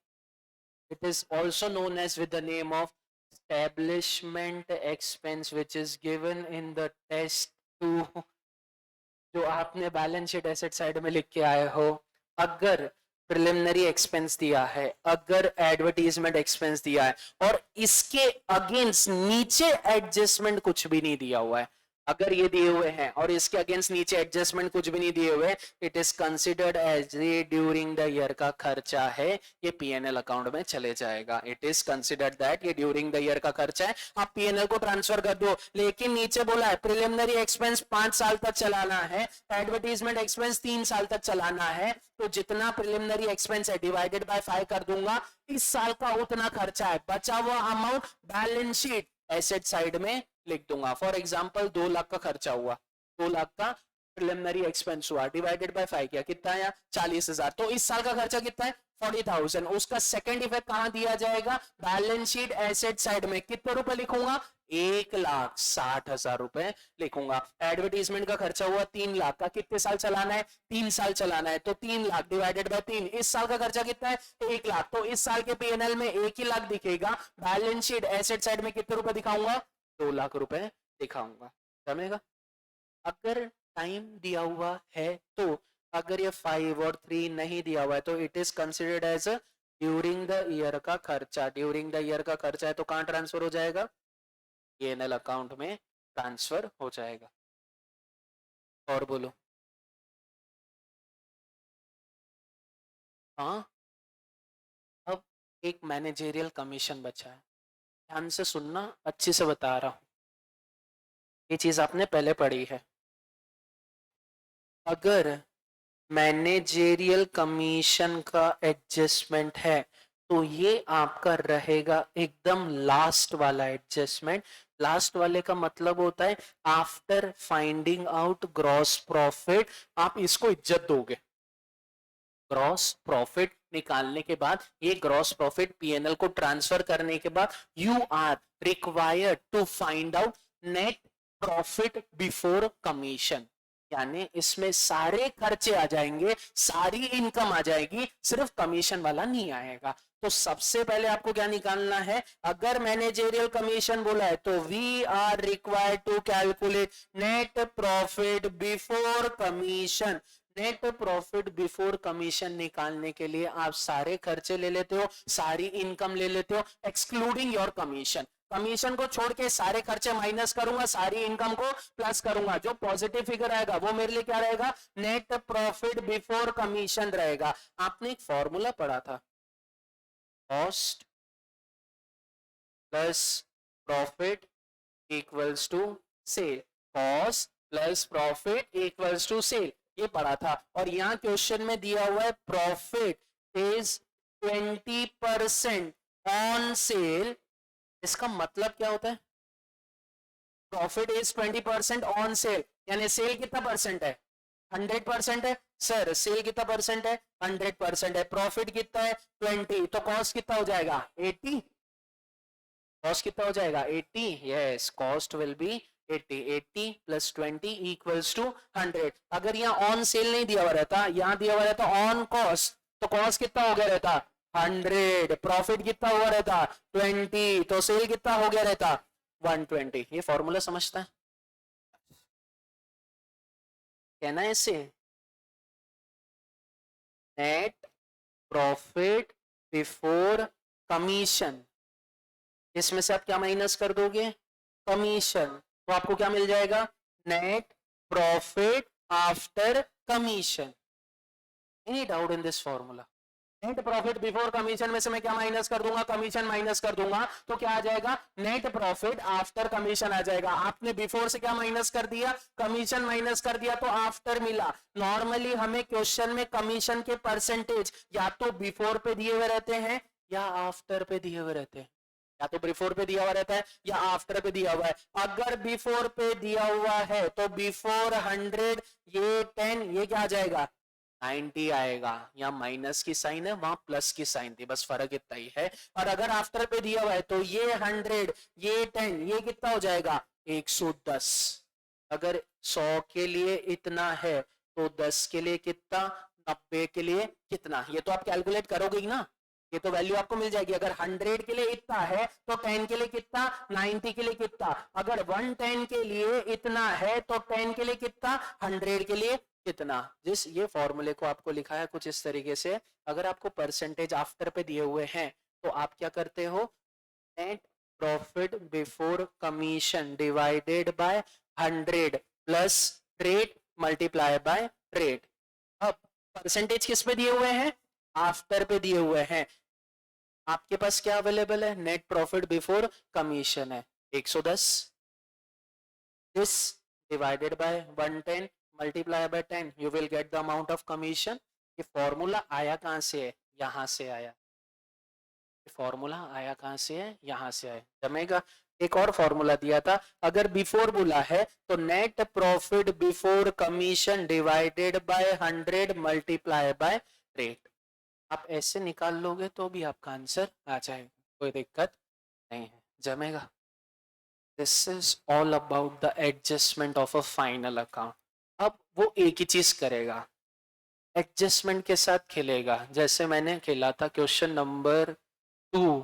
It is also known as with the name of establishment expense which is given in the test too, जो आपने बैलेंस शीट एसेट साइड में लिख के आए हो। अगर प्रिलिमिनरी एक्सपेंस दिया है, अगर एडवर्टीजमेंट एक्सपेंस दिया है और इसके अगेंस्ट नीचे एडजस्टमेंट कुछ भी नहीं दिया हुआ है, अगर ये दिए हुए हैं और इसके अगेंस्ट नीचे एडजस्टमेंट कुछ भी नहीं दिए हुए, इट इज कंसिडर्ड एज ये ड्यूरिंग द ईयर का खर्चा है, ये पीएनएल अकाउंट में चले जाएगा। इट इज कंसिडर्ड दैट ये ड्यूरिंग द ईयर का खर्चा है, आप पीएनएल को ट्रांसफर कर दो। लेकिन नीचे बोला है प्रिलिमिनरी एक्सपेंस 5 साल तक चलाना है, एडवर्टीजमेंट एक्सपेंस 3 साल तक चलाना है, तो जितना प्रिलिमिनरी एक्सपेंस है डिवाइडेड बाय 5 कर दूंगा, इस साल का उतना खर्चा है, बचा हुआ amount balance sheet asset side में लिख दूंगा। फॉर एग्जांपल 2 लाख का खर्चा हुआ, 2 लाख का प्रिलिमिनरी एक्सपेंस हुआ, डिवाइडेड बाय 5 किया, कितना है 40,000, तो इस साल का खर्चा कितना है 40,000। उसका सेकंड इफेक्ट कहां दिया जाएगा, बैलेंस शीट एसेट साइड में। कितने रुपए लिखूंगा, 1,60,000 रुपए लिखूंगा। एडवर्टीजमेंट का खर्चा हुआ 3 लाख का, कितने साल चलाना है, 3 साल चलाना है, तो 3 लाख डिवाइडेड बाय 3, इस साल का खर्चा कितना है 1 लाख, तो इस साल के पीएनएल में 1 ही लाख दिखेगा, बैलेंस शीट एसेट साइड में कितने रुपए दिखाऊंगा, 2 लाख रुपए दिखाऊंगा। समझेगा। अगर टाइम दिया हुआ है तो, अगर ये 5 और 3 नहीं दिया हुआ है तो it is considered as during the year का खर्चा। ड्यूरिंग द ईयर का खर्चा है तो कहां ट्रांसफर हो जाएगा, पीएनएल अकाउंट में ट्रांसफर हो जाएगा। और बोलो, हाँ। अब एक मैनेजेरियल कमीशन बचा है, ध्यान से सुनना, अच्छे से बता रहा हूं, ये चीज आपने पहले पढ़ी है। अगर मैनेजेरियल कमीशन का एडजस्टमेंट है तो ये आपका रहेगा एकदम लास्ट वाला एडजस्टमेंट। लास्ट वाले का मतलब होता है after finding out gross profit, आप इसको इज्जत दोगे। ग्रॉस प्रॉफिट निकालने के बाद, ये ग्रॉस प्रॉफिट पीएनएल को ट्रांसफर करने के बाद, you are required to find out net profit before commission, यानी इसमें सारे खर्चे आ जाएंगे, सारी इनकम आ जाएगी, सिर्फ कमीशन वाला नहीं आएगा। तो सबसे पहले आपको क्या निकालना है, अगर मैनेजेरियल कमीशन बोला है तो we are required to calculate net profit before commission. Net profit before commission निकालने के लिए आप सारे खर्चे ले लेते हो, सारी इनकम ले लेते हो, एक्सक्लूडिंग योर कमीशन। कमीशन को छोड़ के सारे खर्चे माइनस करूंगा, सारी इनकम को प्लस करूंगा, जो पॉजिटिव फिगर आएगा वो मेरे लिए क्या रहेगा, नेट प्रॉफिट बिफोर कमीशन रहेगा। आपने एक फॉर्मूला पढ़ा था, cost plus profit equals to sale, cost plus profit equals to sale, ये पढ़ा था। और यहां क्वेश्चन में दिया हुआ है प्रॉफिट इज 20% ऑन सेल, इसका मतलब क्या होता है, प्रॉफिट इज 20% ऑन सेल, यानी सेल कितना परसेंट है, 100% है। सर सेल कितना परसेंट है, 100% है, प्रॉफिट कितना है 20, तो कॉस्ट कितना हो जाएगा 80, कॉस्ट कितना हो जाएगा 80, yes cost will be 80, 80 plus 20 equals to 100। अगर यहाँ ऑन सेल नहीं दिया हुआ रहता, यहाँ दिया हुआ रहता ऑन कॉस्ट, तो कॉस्ट कितना हो गया रहता 100, प्रॉफिट कितना हुआ रहता 20, तो सेल कितना हो गया रहता 120। ये फॉर्मूला समझता है, कहना है इसे नेट प्रॉफिट बिफोर कमीशन, इसमें से आप क्या माइनस कर दोगे, कमीशन, तो आपको क्या मिल जाएगा, net profit after commission. Any doubt in this formula, net profit before commission में से मैं क्या माइनस कर दूंगा, कमीशन माइनस कर दूंगा, तो क्या आ जाएगा, नेट प्रॉफिट आफ्टर कमीशन आ जाएगा। आपने बिफोर से क्या माइनस कर दिया, कमीशन माइनस कर दिया, तो आफ्टर मिला। नॉर्मली हमें क्वेश्चन में कमीशन के परसेंटेज या तो बिफोर पे दिए हुए रहते हैं या आफ्टर पे दिए हुए रहते हैं, या तो बिफोर पे दिया हुआ रहता है या आफ्टर पे दिया हुआ है। अगर बिफोर पे दिया हुआ है तो बिफोर 100 ये 10, ये क्या आ जाएगा 90 आएगा, यहाँ माइनस की साइन है वहां प्लस की साइन थी, बस फर्क इतना ही है। और अगर आफ्टर पे दिया हुआ है तो ये 100 ये 10, ये कितना हो जाएगा 110। अगर 100 के लिए इतना है तो 10 के लिए कितना, 90 के लिए कितना, ये तो आप कैलकुलेट करोगे ही ना, ये तो वैल्यू आपको मिल जाएगी। अगर 100 के लिए इतना है तो 10 के लिए कितना, 90 के लिए कितना। अगर 110 के लिए इतना है तो 10 के लिए कितना, 100 के लिए कितना। जिस ये फॉर्मूले को आपको लिखा है कुछ इस तरीके से, अगर आपको परसेंटेज आफ्टर पे दिए हुए हैं तो आप क्या करते हो, net profit before commission divided by 100 plus rate multiply by rate. अब परसेंटेज किस पे दिए हुए हैं? आफ्टर पे दिए हुए हैं। आपके पास क्या अवेलेबल है? नेट प्रॉफिट बिफोर कमीशन है 110, this divided by 110 multiply by 10 you will get the amount of commission। ये फॉर्मूला आया कहां से है? यहां से आया। फॉर्मूला आया कहां से है? यहां से आया। जमेगा? एक और फॉर्मूला दिया था, अगर बिफोर बोला है तो net profit before commission divided by 100 multiply by rate. आप ऐसे निकाल लोगे तो भी आपका आंसर आ जाएगा, कोई दिक्कत नहीं है। जमेगा? This is all about the adjustment of a final account। अब वो एक ही चीज करेगा, एडजस्टमेंट के साथ खेलेगा। जैसे मैंने खेला था क्वेश्चन नंबर 2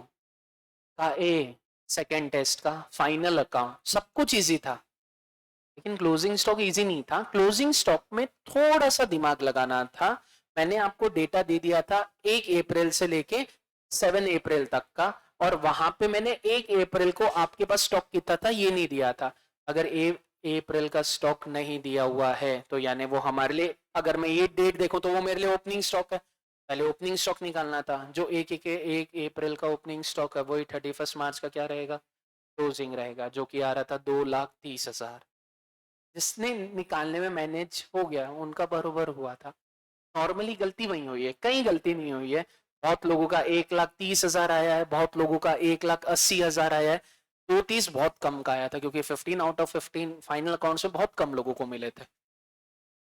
का ए, सेकेंड टेस्ट का फाइनल अकाउंट, सब कुछ इजी था, लेकिन क्लोजिंग स्टॉक इजी नहीं था। क्लोजिंग स्टॉक में थोड़ा सा दिमाग लगाना था। मैंने आपको डेटा दे दिया था 1 अप्रैल से लेके 7 अप्रैल तक का, और वहां पे मैंने 1 अप्रैल को आपके पास स्टॉक कितना था ये नहीं दिया था। अगर अप्रैल का स्टॉक नहीं दिया हुआ है तो यानी वो हमारे लिए, अगर मैं ये डेट देखूं तो वो मेरे लिए ओपनिंग स्टॉक है। पहले ओपनिंग स्टॉक निकालना था। जो 1 अप्रैल का ओपनिंग स्टॉक है वही 31 मार्च का क्या रहेगा? क्लोजिंग रहेगा, जो कि आ रहा था 2,30,000। जिसने निकालने में मैनेज हो गया उनका बरोबर हुआ था। नॉर्मली गलती वही हुई है, कहीं गलती नहीं हुई है। बहुत लोगों का 1,30,000 आया है, बहुत लोगों का 1,80,000 आया है। 2,30 बहुत कम का आया था, क्योंकि 15 आउट ऑफ 15 फाइनल अकाउंट्स में बहुत कम लोगों को मिले थे।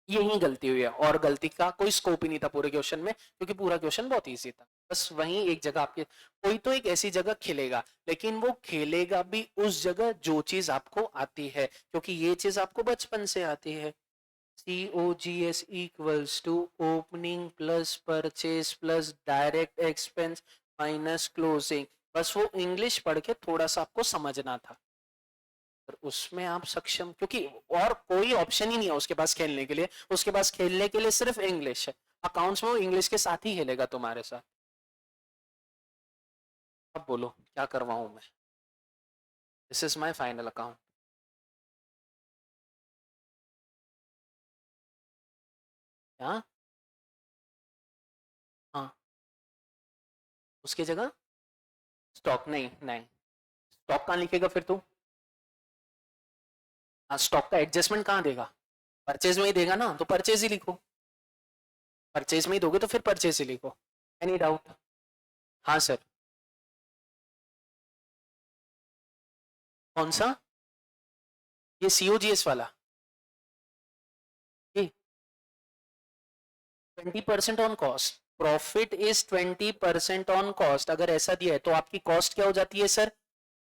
यही गलती हुई है, और गलती का कोई स्कोप ही नहीं था पूरे क्वेश्चन में, क्योंकि पूरा क्वेश्चन बहुत इजी था। बस वहीं एक जगह आपके, कोई तो एक ऐसी जगह खेलेगा, लेकिन वो खेलेगा भी उस जगह जो चीज आपको आती है, क्योंकि ये चीज आपको बचपन से आती है। COGS equals to opening plus purchase plus direct expense minus closing. बस वो इंग्लिश पढ़ के थोड़ा सा आपको समझना था, उसमें आप सक्षम, क्योंकि और कोई ऑप्शन ही नहीं है उसके पास खेलने के लिए। उसके पास खेलने के लिए सिर्फ इंग्लिश है। अकाउंट्स में वो इंग्लिश के साथ ही खेलेगा तुम्हारे साथ। अब बोलो क्या करवाऊं मैं? This is my final account. हाँ हाँ, उसकी जगह स्टॉक नहीं, नहीं स्टॉक कहाँ लिखेगा फिर तू? हाँ, स्टॉक का एडजस्टमेंट कहाँ देगा? परचेज में ही देगा ना, तो परचेज ही लिखो। परचेज में ही दोगे तो फिर परचेज ही लिखो। Any doubt? हाँ सर। कौन सा? ये COGS वाला? ये 20% on cost. Profit is 20% on cost. अगर ऐसा दिया है तो आपकी कॉस्ट क्या हो जाती है सर?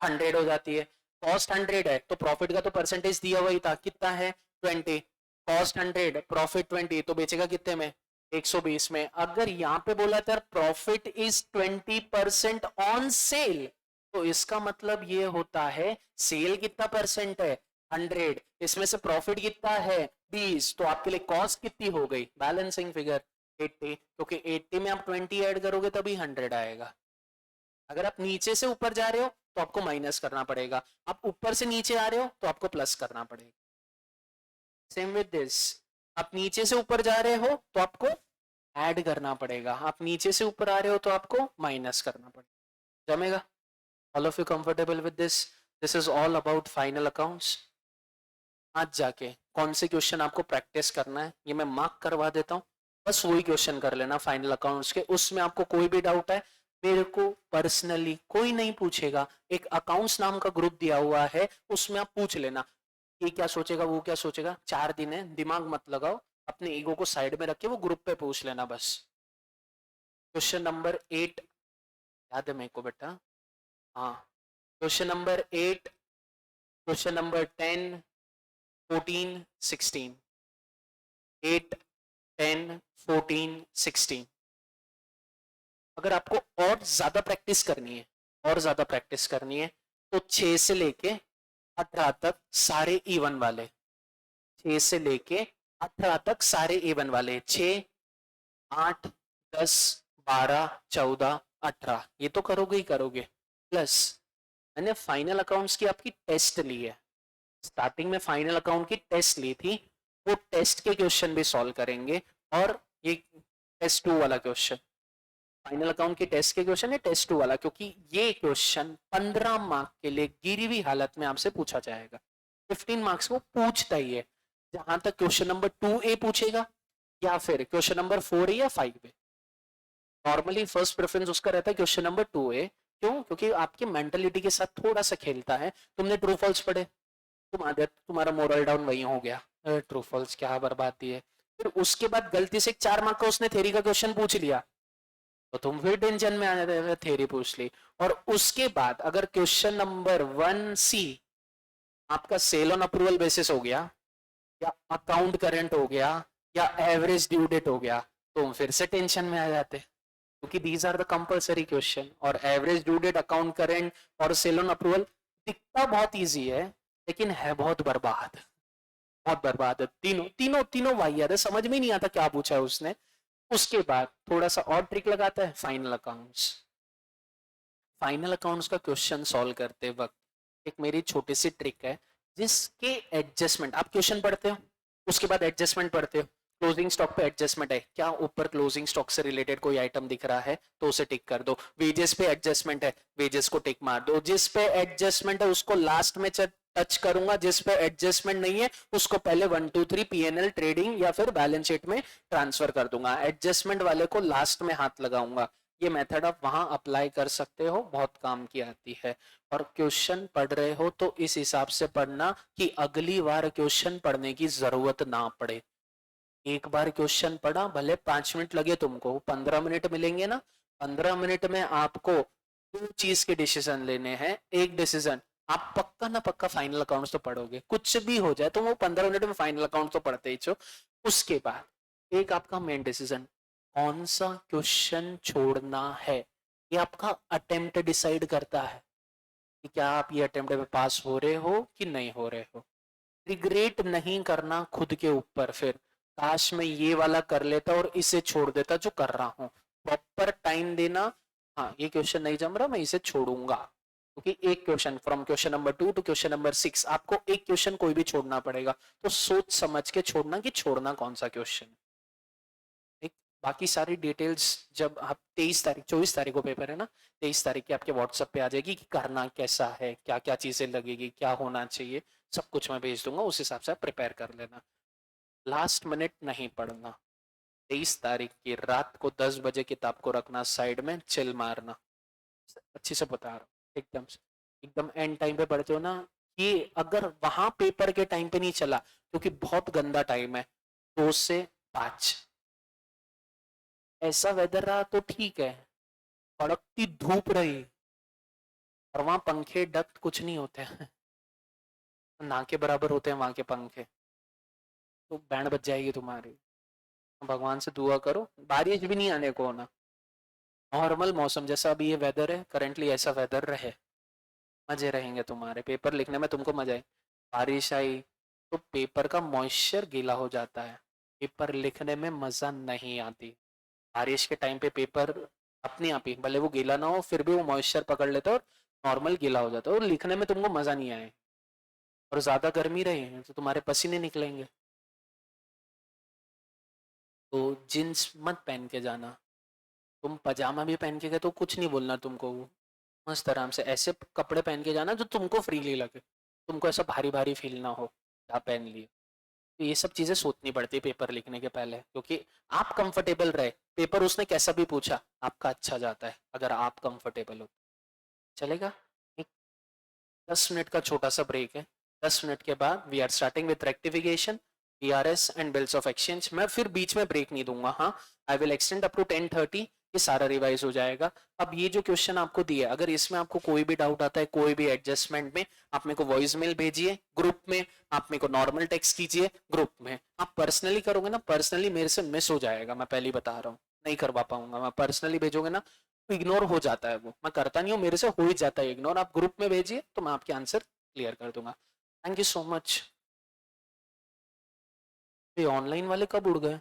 100 हो जाती है। कॉस्ट 100 है तो प्रॉफिट का तो परसेंटेज दिया हुआ ही था, कितना है? 20। कॉस्ट 100 प्रॉफिट 20, तो बेचेगा कितने में? 120 में। अगर यहाँ पे बोला था प्रॉफिट इज 20% ऑन सेल, तो इसका मतलब ये होता है सेल कितना परसेंट है? 100, इसमें से प्रॉफिट कितना है? 20, तो आपके लिए कॉस्ट कितनी हो गई? बैलेंसिंग फिगर 80, क्योंकि 80 में आप 20 ऐड करोगे तभी 100 आएगा। अगर आप नीचे से ऊपर जा रहे हो तो आपको माइनस करना पड़ेगा, आप ऊपर से नीचे आ रहे हो तो आपको प्लस करना पड़ेगा। सेम विद दिस, आप नीचे से ऊपर जा रहे हो तो आपको ऐड करना पड़ेगा, आप नीचे से ऊपर आ रहे हो तो आपको माइनस करना पड़ेगा। जमेगा? All of you comfortable with this? This is all about final accounts. आज जाके कौन से क्वेश्चन आपको प्रैक्टिस करना है ये मैं मार्क करवा देता हूँ, बस वही क्वेश्चन कर लेना फाइनल अकाउंट्स के। उसमें आपको कोई भी डाउट है मेरे को पर्सनली कोई नहीं पूछेगा। एक अकाउंट्स नाम का ग्रुप दिया हुआ है, उसमें आप पूछ लेना, ये क्या सोचेगा वो क्या सोचेगा। 4 दिन है, दिमाग मत लगाओ, अपने ईगो को साइड में रख के वो ग्रुप पे पूछ लेना बस। क्वेश्चन नंबर 8 याद है मेरे को बेटा? हाँ, क्वेश्चन नंबर 8, क्वेश्चन नंबर 10, 14, 16, 8, 10, 14, 16। अगर आपको और ज्यादा प्रैक्टिस करनी है, और ज्यादा प्रैक्टिस करनी है, तो 6 से लेके 18 तक सारे इवन वाले, 6 से लेके 18 तक सारे इवन वाले, 6, 8, 10, 12, 14, 18, ये तो करोगे ही करोगे। प्लस मैंने फाइनल अकाउंट्स की आपकी टेस्ट ली है, स्टार्टिंग में फाइनल अकाउंट की टेस्ट ली थी, वो टेस्ट के क्वेश्चन भी सॉल्व करेंगे, और ये टेस्ट 2 वाला क्वेश्चन, फाइनल अकाउंट की टेस्ट के क्वेश्चन है टेस्ट 2 वाला, क्योंकि ये क्वेश्चन 15 मार्क के लिए गिरी हुई हालत में आपसे पूछा जाएगा। 15 मार्क्स वो पूछता ही है, जहां तक क्वेश्चन नंबर 2A पूछेगा या फिर क्वेश्चन नंबर 4 या 5 है। नॉर्मली फर्स्ट प्रेफरेंस उसका रहता है क्वेश्चन नंबर 2A। क्यों? क्योंकि आपकी मेंटेलिटी के साथ थोड़ा सा खेलता है। तुमने ट्रू फॉल्स पढ़े, तुम्हारा मोरल डाउन वही हो गया, ट्रू फॉल्स क्या बर्बादी है। फिर उसके बाद गलती से 4 मार्क का उसने थ्योरी का क्वेश्चन पूछ लिया, तो तुम फिर टेंशन में आ जाते हैं, थ्योरी पूछ ली। और उसके बाद अगर क्वेश्चन नंबर 1C आपका सेल ऑन अप्रूवल बेसिस हो गया, या अकाउंट करंट हो गया, या एवरेज ड्यू डेट हो गया, तो हम फिर से टेंशन में आ जाते हैं, क्योंकि these are the compulsory question. और average due date, account current और सेल ऑन अप्रूवल दिखता बहुत इजी है, लेकिन है बहुत बर्बाद, बहुत बर्बाद है। तीनों तीनों तीनों वाहियात है, समझ में नहीं आता क्या पूछा है उसने। उसके बाद थोड़ा सा और ट्रिक लगाता है फाइनल अकाउंट्स। फाइनल अकाउंट्स का क्वेश्चन सॉल्व करते वक्त एक मेरी छोटी सी ट्रिक है, जिसके एडजस्टमेंट आप क्वेश्चन पढ़ते हो, उसके बाद एडजस्टमेंट पढ़ते हो। क्लोजिंग स्टॉक पे एडजस्टमेंट है क्या, ऊपर क्लोजिंग स्टॉक से रिलेटेड कोई आइटम दिख रहा है तो उसे टिक कर दो। वेजेस पे एडजस्टमेंट है, वेजेस को टिक मार दो। जिस पे एडजस्टमेंट है उसको लास्ट में टच करूंगा, जिस पे एडजस्टमेंट नहीं है उसको पहले 1 2 3 पीएनएल ट्रेडिंग या फिर बैलेंस शीट में ट्रांसफर कर दूंगा, एडजस्टमेंट वाले को लास्ट में हाथ लगाऊंगा। ये मेथड आप वहां अप्लाई कर सकते हो, बहुत काम की आती है। और क्वेश्चन पढ़ रहे हो तो इस हिसाब से पढ़ना कि अगली बार क्वेश्चन पढ़ने की जरूरत ना पड़े। एक बार क्वेश्चन पढ़ा, भले 5 मिनट लगे तुमको, 15 मिनट मिलेंगे ना, 15 मिनट में आपको 2 चीज के डिसीजन लेने हैं। एक डिसीजन आप पक्का ना पक्का फाइनल अकाउंट्स तो पढ़ोगे, कुछ भी हो जाए तो वो 15 मिनट में फाइनल अकाउंट तो पढ़ते ही छो। उसके बाद एक आपका मेन डिसीजन, कौन सा क्वेश्चन छोड़ना है, ये आपका अटेम्प्ट डिसाइड करता है कि क्या आप ये अटेम्प्ट में पास हो रहे हो कि नहीं हो रहे हो। रिग्रेट नहीं करना खुद के ऊपर, फिर काश मैं ये वाला कर लेता और इसे छोड़ देता जो कर रहा हूँ। प्रॉपर टाइम देना, हाँ ये क्वेश्चन नहीं जम रहा मैं इसे छोड़ूंगा, क्योंकि एक question from question number 2 to question number 6 आपको एक क्वेश्चन कोई भी छोड़ना पड़ेगा, तो सोच समझ के छोड़ना कि छोड़ना कौन सा क्वेश्चन। बाकी सारी डिटेल्स जब आप 24 तारीख को पेपर है ना, 23 तारीख की आपके व्हाट्सएप पे आ जाएगी कि करना कैसा है, क्या क्या चीजें लगेगी, क्या होना चाहिए, सब कुछ मैं भेज दूंगा, उस हिसाब से आप प्रिपेयर कर लेना। लास्ट मिनट नहीं पढ़ना, 23 तारीख की रात को 10 बजे किताब को रखना साइड में, चिल मारना। अच्छे से बता रहा हूँ, एकदम से एकदम एंड टाइम पे पढ़ते हो ना, ये अगर वहां पेपर के टाइम पे नहीं चला, क्योंकि बहुत गंदा टाइम है, 2 से 5 ऐसा वेदर रहा तो ठीक है, कड़कती धूप रही और वहां पंखे डक्ट कुछ नहीं होते हैं, ना के बराबर होते हैं वहां के पंखे, तो बैंड बज जाएगी तुम्हारी। भगवान से दुआ करो बारिश भी नहीं आने को ना, नॉर्मल मौसम जैसा अभी ये वेदर है करंटली ऐसा वेदर रहे, मजे रहेंगे तुम्हारे, पेपर लिखने में तुमको मजा आए। बारिश आई तो पेपर का मॉइस्चर गीला हो जाता है, पेपर लिखने में मजा नहीं आती। बारिश के टाइम पे पेपर अपने आप ही भले वो गीला ना हो फिर भी वो मॉइस्चर पकड़ लेता है और नॉर्मल गीला हो जाता है, और लिखने में तुमको मजा नहीं आए। और ज्यादा गर्मी रही तो तुम्हारे पसीने निकलेंगे, तो जींस मत पहन के जाना। तुम पजामा भी पहन के गए तो कुछ नहीं बोलना तुमको, वो मस्त आराम से ऐसे कपड़े पहन के जाना जो तुमको फ्रीली लगे, तुमको ऐसा भारी भारी फील ना हो क्या पहन लिए। तो ये सब चीजें सोचनी पड़ती है पेपर लिखने के पहले, क्योंकि आप कंफर्टेबल रहे, पेपर उसने कैसा भी पूछा आपका अच्छा जाता है अगर आप कंफर्टेबल हो। चलेगा? एक 10 मिनट का छोटा सा ब्रेक है, 10 मिनट के बाद we are starting with rectification, TRS and bills of exchange. मैं फिर बीच में ब्रेक नहीं दूंगा, हाँ I will extend up to 10:30, ये सारा रिवाइज हो जाएगा। अब ये जो क्वेश्चन आपको दिए, अगर इसमें आपको कोई भी डाउट आता है कोई भी एडजस्टमेंट में, आप मेरे को वॉइस मेल भेजिए ग्रुप में, आप मेरे को नॉर्मल टेक्स्ट कीजिए ग्रुप में। आप पर्सनली करोगे ना, पर्सनली मेरे से मिस हो जाएगा, मैं पहले बता रहा हूँ, नहीं करवा पाऊंगा। मैं पर्सनली भेजोगे ना तो इग्नोर हो जाता है, वो मैं करता नहीं हूँ, मेरे से हो ही जाता है इग्नोर। आप ग्रुप में भेजिए तो मैं आपके आंसर क्लियर कर दूंगा। Thank you so much. ये ऑनलाइन वाले कब उड़ गए?